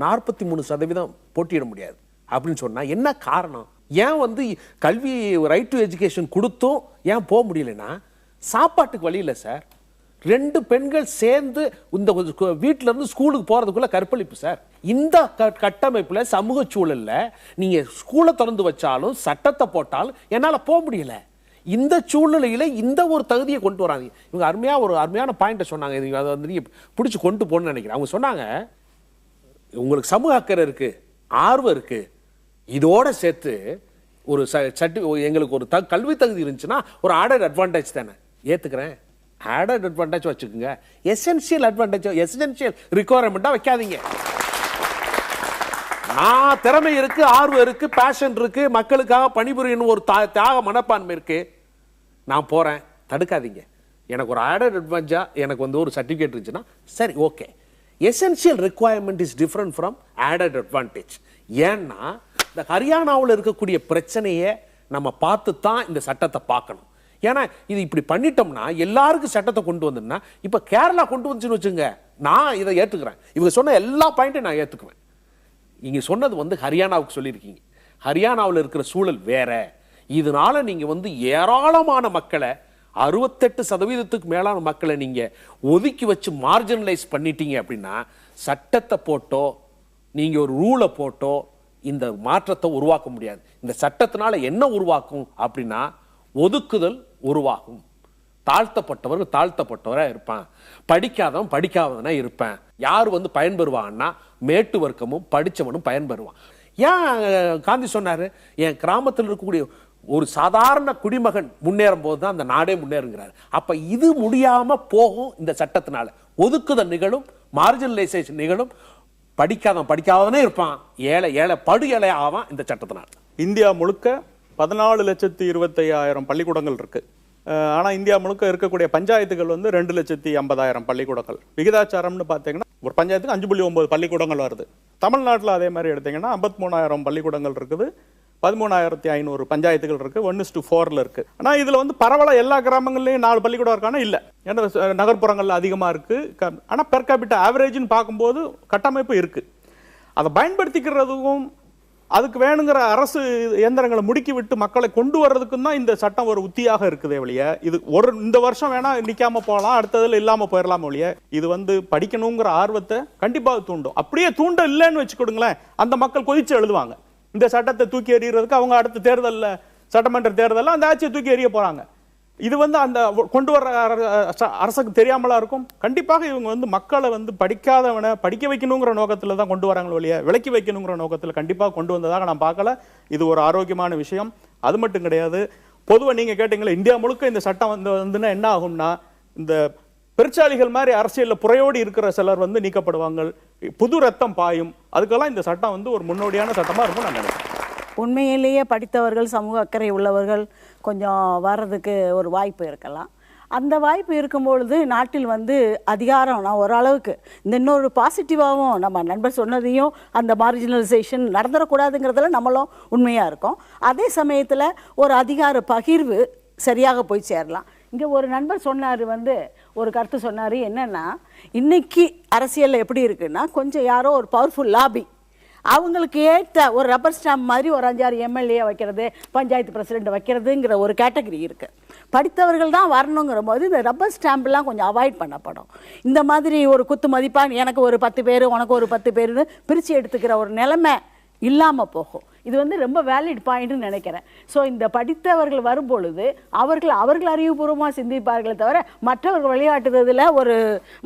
43% போட்டியிட முடியாது அப்படின்னு சொன்னா என்ன காரணம்? ஏன் வந்து கல்வி ரைட் டு எஜுகேஷன் கொடுத்தும் ஏன் போக முடியலன்னா, சாப்பாட்டுக்கு வழி இல்லை சார். 2 பெண்கள் சேர்ந்து இந்த வீட்டில இருந்து ஸ்கூலுக்கு போறதுக்குள்ள கற்பழிப்பு சார். இந்த கட்டமைப்புல சமூக சூழல்ல நீங்க ஸ்கூலை திறந்து வச்சாலும் சட்டத்தை போட்டாலும் என்னால போக முடியல. இந்த சூழ்நிலையில இந்த ஒரு தகுதியை கொண்டு வராங்க. இவங்க அருமையான பாயிண்ட சொன்னாங்க. அதை வந்து நீங்க பிடிச்சு கொண்டு போகணும்னு நினைக்கிறேன். அவங்க சொன்னாங்க, உங்களுக்கு சமூக அக்கறை இருக்கு, ஆர்வம் இருக்கு, இதோட சேர்த்து ஒரு எங்களுக்கு ஒரு கல்வி தகுதி இருந்துச்சுன்னா ஒரு ஆடட் அட்வான்டேஜ் தானே. ஏத்துக்கிறேன், ஆடட் அட்வான்டேஜ் வச்சுக்கோங்க, எசென்சியல் அட்வான்டேஜ், எசென்சியல் ரிக்வயர்மெண்டா வைக்காதீங்க. நான் திறமை இருக்கு, ஆர்வம் இருக்கு, பேஷன் இருக்கு, மக்களுக்காக பணிபுரியணும் ஒரு தியாக மனப்பான்மை இருக்கு, நான் போறேன், தடுக்காதீங்க. எனக்கு ஒரு ஆடட் அட்வான்டேஜா எனக்கு வந்து ஒரு சர்டிபிகேட் இருந்துச்சுன்னா சரி, okay. Essential requirement is different from added advantage. ஏன்னா இந்த ஹரியானாவில் இருக்கக்கூடிய பிரச்சனையை நம்ம பார்த்து தான் இந்த சட்டத்தை பார்க்கணும். ஏன்னா இது இப்படி பண்ணிட்டோம்னா எல்லாருக்கும் சட்டத்தை கொண்டு வந்தோம்னா, இப்ப கேரளா கொண்டு வந்துச்சுன்னு வச்சுங்க, நான் இதை ஏத்துக்கிறேன். இவங்க சொன்ன எல்லா பாயிண்ட்டையும் நான் ஏத்துக்குவேன். நீங்க சொன்னது வந்து ஹரியானாவுக்கு சொல்லியிருக்கீங்க. ஹரியானாவில் இருக்கிற சூழல் வேற. இதனால நீங்க வந்து ஏராளமான மக்களை 68% மேலான மக்களை நீங்க ஒதுக்கி வச்சு மார்ஜினலைஸ் பண்ணிட்டீங்க அப்படின்னா, சட்டத்தை போட்டோ நீங்க ஒரு ரூலை போட்டோ இந்த மாற்றத்தை உருவாக்க முடியாது. இந்த சட்டத்தினால என்ன உருவாக்கும் அப்படின்னா, ஒதுக்குதல் உருவாகும். தாழ்த்தப்பட்டவர்கள் தாழ்த்தப்பட்டவரா இருப்பான், படிக்காதவன் படிக்காதவனா இருப்பேன். யார் வந்து பயன்பெறுவான்னா, மேட்டு வர்க்கமும் படிச்சவனும் பயன்பெறுவான். ஏன் காந்தி சொன்னாரு, என் கிராமத்தில் இருக்கக்கூடிய ஒரு சாதாரண குடிமகன் முன்னேறும் போது தான் அந்த நாடே முன்னேறுங்கிறாரு. அப்ப இது முடியாம போகும். இந்த சட்டத்தினால ஒதுக்குதல் நிகழும், மார்ஜினலைசேஷன் நிகழும், படிக்காதவனே இருப்பான், ஏழை படு ஏழை ஆவான் இந்த சட்டத்தினால. இந்தியா முழுக்க 14,25,000 பள்ளிக்கூடங்கள் இருக்கு. ஆனா இந்தியா முழுக்க இருக்கக்கூடிய பஞ்சாயத்துகள் வந்து 2,50,000 பள்ளிக்கூடங்கள். விகிதாச்சாரம்னு பார்த்தீங்கன்னா ஒரு பஞ்சாயத்துக்கு 5.9 பள்ளிக்கூடங்கள் வருது. தமிழ்நாட்டில் அதே மாதிரி எடுத்தீங்கன்னா 53,000 பள்ளிக்கூடங்கள் இருக்குது, 13,500 பஞ்சாயத்துகள் இருக்கு, 1:4 இருக்கு. ஆனா இதுல வந்து பரவலா எல்லா கிராமங்கள்லயும் 4 பள்ளிக்கூடம் இருக்கானா இல்ல. ஏன்னா நகர்ப்புறங்கள்ல அதிகமா இருக்கு. ஆனா பெர் கேபிட்டா ஆவரேஜ்னு பார்க்கும்போது கட்டமைப்பு இருக்கு. அதை பயன்படுத்திக்கிறதுக்கும் அதுக்கு வேணுங்கிற அரசு இயந்திரங்களை முடுக்கி விட்டு மக்களை கொண்டு வர்றதுக்கும் தான் இந்த சட்டம் ஒரு உத்தியாக இருக்குதே ஒழிய, இது இந்த வருஷம் வேணா நிக்காம போகலாம், அடுத்ததுல இல்லாம போயிடலாம் ஒழிய, இது வந்து படிக்கணுங்கிற ஆர்வத்தை கண்டிப்பாக தூண்டும். அப்படியே தூண்ட இல்லைன்னு வச்சுக்கொடுங்களேன், அந்த மக்கள் கொதிச்சு எழுதுவாங்க. இந்த சட்டத்தை தூக்கி எறிகிறதுக்கு அவங்க அடுத்த தேர்தலில், சட்டமன்ற தேர்தலில் அந்த ஆட்சியை தூக்கி எறிய போறாங்க. இது வந்து அந்த கொண்டு வர அரசுக்கு தெரியாமலா இருக்கும்? கண்டிப்பாக இவங்க வந்து மக்களை வந்து படிக்காதவனை படிக்க வைக்கணுங்கிற நோக்கத்துல தான் கொண்டு வராங்களோ இல்லையா, விலக்கி வைக்கணுங்கிற நோக்கத்துல கண்டிப்பாக கொண்டு வந்ததாக நான் பார்க்கல. இது ஒரு ஆரோக்கியமான விஷயம். அது மட்டும் கிடையாது, பொதுவாக நீங்க கேட்டீங்களா இந்தியா முழுக்க இந்த சட்டம் வந்துன்னா என்ன ஆகும்னா, இந்த பெருச்சாளிகள் மாதிரி அரசியல்ல புறையோடி இருக்கிற சிலர் வந்து நீக்கப்படுவாங்க, புது ரத்தம் பாயும். அதுக்கெல்லாம் இந்த சட்டம் வந்து ஒரு முன்னோடியான சட்டமா இருக்கும் நான் நினைக்கிறேன். உண்மையிலேயே படித்தவர்கள், சமூக அக்கறை உள்ளவர்கள் கொஞ்சம் வர்றதுக்கு ஒரு வாய்ப்பு இருக்கலாம். அந்த வாய்ப்பு இருக்கும்பொழுது நாட்டில் வந்து அதிகாரம் நான் ஓரளவுக்கு இந்த இன்னொரு பாசிட்டிவாகவும் நம்ம நண்பர் சொன்னதையும் அந்த மார்ஜினலைசேஷன் நடந்துடக்கூடாதுங்கிறதுல நம்மளும் உண்மையாக இருக்கோம். அதே சமயத்தில் ஒரு அதிகார பகிர்வு சரியாக போய் சேரலாம். இங்கே ஒரு நண்பர் சொன்னார், வந்து ஒரு கருத்து சொன்னார், என்னென்னா இன்றைக்கி அரசியலில் எப்படி இருக்குன்னா, கொஞ்சம் யாரோ ஒரு பவர்ஃபுல் லாபி அவங்களுக்கு ஏற்ற ஒரு ரப்பர் ஸ்டாம்ப் மாதிரி ஒரு 5-6 எம்எல்ஏ வைக்கிறது, பஞ்சாயத்து பிரசிடெண்ட் வைக்கிறதுங்கிற ஒரு கேட்டகரி இருக்குது. படித்தவர்கள் தான் வரணுங்கிற போது இந்த ரப்பர் ஸ்டாம்ப்லாம் கொஞ்சம் அவாய்ட் பண்ணப்படும். இந்த மாதிரி ஒரு குத்து மதிப்பாக எனக்கு ஒரு 10 பேர் உனக்கு ஒரு 10 பேர்னு பிரித்து எடுத்துக்கிற ஒரு நிலைமை இல்லாமல் போகும். இது வந்து ரொம்ப வேலிட் பாயிண்ட்னு நினைக்கிறேன். ஸோ இந்த படித்தவர்கள் வரும்பொழுது அவர்கள் அறிவுபூர்வமாக சிந்திப்பார்களே தவிர மற்றவர்கள் விளையாட்டுறதுல ஒரு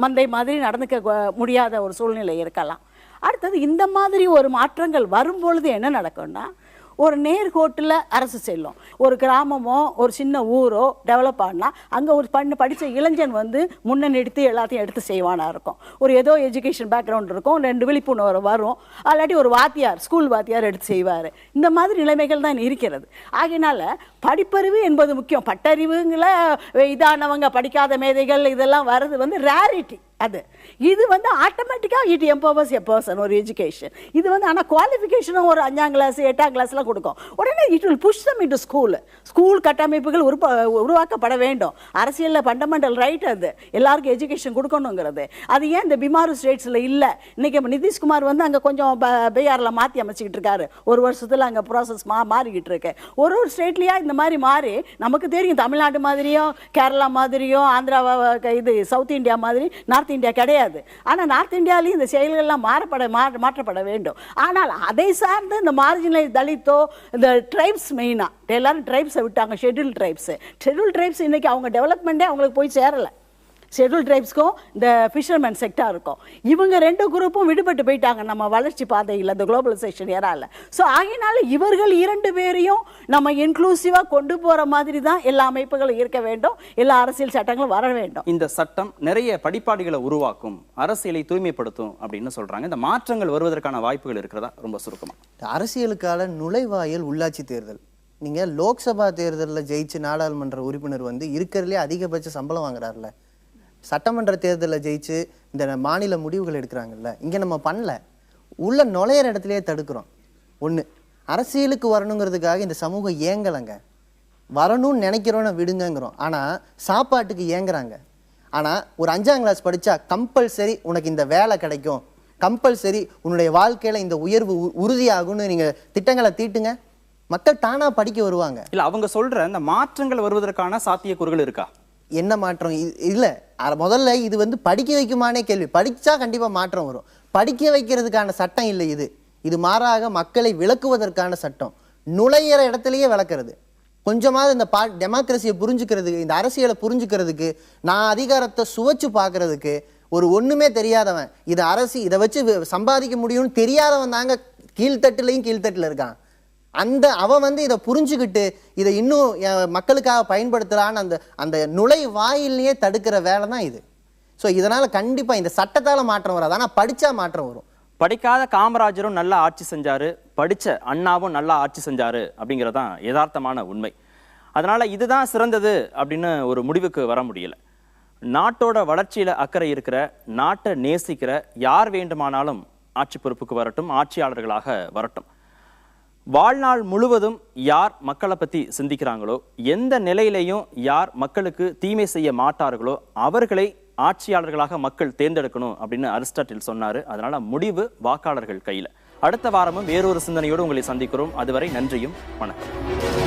மந்தை மாதிரி நடந்துக்க முடியாத ஒரு சூழ்நிலை இருக்கலாம். அடுத்தது இந்த மாதிரி ஒரு மாற்றங்கள் வரும்பொழுது என்ன நடக்கும்னா, ஒரு நேர்கோட்டில் அரசு செல்லும். ஒரு கிராமமோ ஒரு சின்ன ஊரோ டெவலப் ஆனால் அங்கே ஒரு படித்த இளைஞன் வந்து முன்னெடுத்து எல்லாத்தையும் எடுத்து செய்வானா இருக்கும். ஒரு ஏதோ எஜுகேஷன் பேக்ரவுண்ட் இருக்கும், 2 விழிப்புணர்வு வரும், அல்லாட்டி ஒரு வாத்தியார் ஸ்கூல் வாத்தியார் எடுத்து செய்வார். இந்த மாதிரி நிலைமைகள் தான் இருக்கிறது. ஆகையினால படிப்பறிவு என்பது முக்கியம். பட்டறிவுங்களை இதானவங்க படிக்காத மேதைகள் இதெல்லாம் வர்றது வந்து ரேரிட்டி. இது வந்து ஆட்டோமேட்டிக்காக இட் எம்பவர்ஸ் எ பர்சன், ஒரு எஜுகேஷன். இது வந்து ஆனால் குவாலிஃபிகேஷனும் ஒரு 5ஆம் கிளாஸ் 8ஆம் கிளாஸ்லாம் கொடுக்கும். உடனே it will push them into school கட்டமைப்புகள் உருவாக்கப்பட வேண்டும். அரசியலில் ஃபண்டமெண்டல் ரைட் அது, எல்லாருக்கும் எஜுகேஷன் கொடுக்கணுங்கிறது. அது ஏன் இந்த பிமாரு ஸ்டேட்ஸில் இல்லை? இன்றைக்கி நிதிஷ்குமார் வந்து அங்கே கொஞ்சம் பீகாரில் மாற்றி அமைச்சிக்கிட்டு இருக்காரு. ஒரு வருஷத்தில் அங்கே ப்ராசஸ் மாறிக்கிட்டு இருக்கு. ஒரு ஸ்டேட்லேயா இந்த மாதிரி மாறி நமக்கு தெரியும், தமிழ்நாடு மாதிரியும் கேரளா மாதிரியும் ஆந்திரா இது சவுத் இந்தியா மாதிரி நார்த் இந்தியா கிடையாது. ஆனால் நார்த் இந்தியாவிலையும் இந்த செயல்கள்லாம் மாற்றப்பட வேண்டும். ஆனால் அதை சார்ந்து இந்த மார்ஜினலைஸ் தலித்தோ இந்த ட்ரைப்ஸ், மெயினாக எல்லாரும் ட்ரைப்ஸை விட்டாங்க, ஷெட்யூல் ட்ரைப்ஸ் இன்னைக்கு அவங்க டெவலப்மெண்ட்டே அவங்களுக்கு போய் சேரலை. ஷெட்யூல் ட்ரைப்ஸ்க்கும் இந்த ஃபிஷர்மேன் செக்டாருக்கும் இவங்க 2 குரூப்பும் விடுபட்டு போயிட்டாங்க நம்ம வளர்ச்சி பாதையில், இந்த குளோபலைசேஷன் ஏரால. ஸோ ஆகையினால இவர்கள் 2 பேரையும் நம்ம இன்க்ளூசிவாக கொண்டு போகிற மாதிரி தான் எல்லா அமைப்புகளும் இருக்க வேண்டும், எல்லா அரசியல் சட்டங்களும் வர வேண்டும். இந்த சட்டம் நிறைய படிப்பாடிகளை உருவாக்கும், அரசியலை தூய்மைப்படுத்தும் அப்படின்னு சொல்றாங்க. இந்த மாற்றங்கள் வருவதற்கான வாய்ப்புகள் இருக்கிறதா? ரொம்ப சுருக்கமாக. அரசியலுக்கான நுழைவாயில் உள்ளாட்சி தேர்தல். நீங்கள் லோக்சபா தேர்தலில் ஜெயிச்சு நாடாளுமன்ற உறுப்பினர் வந்து இருக்கிறதுலே அதிகபட்ச சம்பளம் வாங்குறாருல, சட்டமன்ற தேர்தலில் ஜெயிச்சு இந்த மாநில முடிவுகள் எடுக்கிறாங்கல்ல, இங்கே நம்ம பண்ணல, உள்ள நுழையிற இடத்துலையே தடுக்கிறோம். ஒன்று, அரசியலுக்கு வரணுங்கிறதுக்காக இந்த சமூகம் ஏங்கலைங்க, வரணும்னு நினைக்கிறோன்னு விடுங்கிறோம். ஆனால் சாப்பாட்டுக்கு ஏங்குறாங்க. ஆனால் ஒரு 5ஆம் கிளாஸ் படித்தா கம்பல்சரி உனக்கு இந்த வேலை கிடைக்கும், கம்பல்சரி உன்னுடைய வாழ்க்கையில் இந்த உயர்வு உறுதியாகும்னு நீங்கள் திட்டங்களை தீட்டுங்க, மக்கள் தானாக படிக்க வருவாங்க. இல்லை, அவங்க சொல்கிற இந்த மாற்றங்கள் வருவதற்கான சாத்தியக்கூறுகள் இருக்கா? என்ன மாற்றம் இல்லை? முதல்ல இது வந்து படிக்க வைக்குமானே கேள்வி. படித்தா கண்டிப்பாக மாற்றம் வரும். படிக்க வைக்கிறதுக்கான சட்டம் இல்லை இது மாறாக மக்களை விளக்குவதற்கான சட்டம். நுழையிற இடத்துலையே விளக்குறது. கொஞ்சமாவது இந்த டெமோக்ரஸியை புரிஞ்சுக்கிறதுக்கு, இந்த அரசியலை புரிஞ்சுக்கிறதுக்கு, நான் அதிகாரத்தை சுவைச்சு பார்க்கறதுக்கு ஒரு ஒன்றுமே தெரியாதவன் இதை வச்சு சம்பாதிக்க முடியும்னு தெரியாதவன் தாங்க கீழ்த்தட்டுலையும் கீழ்த்தட்டில் இருக்கான். அவன் வந்து இதை புரிஞ்சுக்கிட்டு இதை இன்னும் மக்களுக்காக பயன்படுத்தலான்னு அந்த நுழைவாயிலேயே தடுக்கிற வேலை தான் இது. ஸோ இதனால் கண்டிப்பாக இந்த சட்டத்தால் மாற்றம் வராது, ஆனால் படித்தா மாற்றம் வரும். படிக்காத காமராஜரும் நல்லா ஆட்சி செஞ்சாரு, படித்த அண்ணாவும் நல்லா ஆட்சி செஞ்சாரு அப்படிங்கிறதான் யதார்த்தமான உண்மை. அதனால இதுதான் சிறந்தது அப்படின்னு ஒரு முடிவுக்கு வர முடியல. நாட்டோட வளர்ச்சியில அக்கறை இருக்கிற, நாட்டை நேசிக்கிற யார் வேண்டுமானாலும் ஆட்சி பொறுப்புக்கு வரட்டும், ஆட்சியாளர்களாக வரட்டும். வாழ்நாள் முழுவதும் யார் மக்களை பற்றி சிந்திக்கிறாங்களோ, எந்த நிலையிலையும் யார் மக்களுக்கு தீமை செய்ய மாட்டார்களோ அவர்களை ஆட்சியாளர்களாக மக்கள் தேர்ந்தெடுக்கணும் அப்படின்னு அரிஸ்டாட்டில் சொன்னாரு. அதனால முடிவு வாக்காளர்கள் கையில். அடுத்த வாரமும் வேறொரு சிந்தனையோடு உங்களை சந்திக்கிறோம். அதுவரை நன்றியும் வணக்கம்.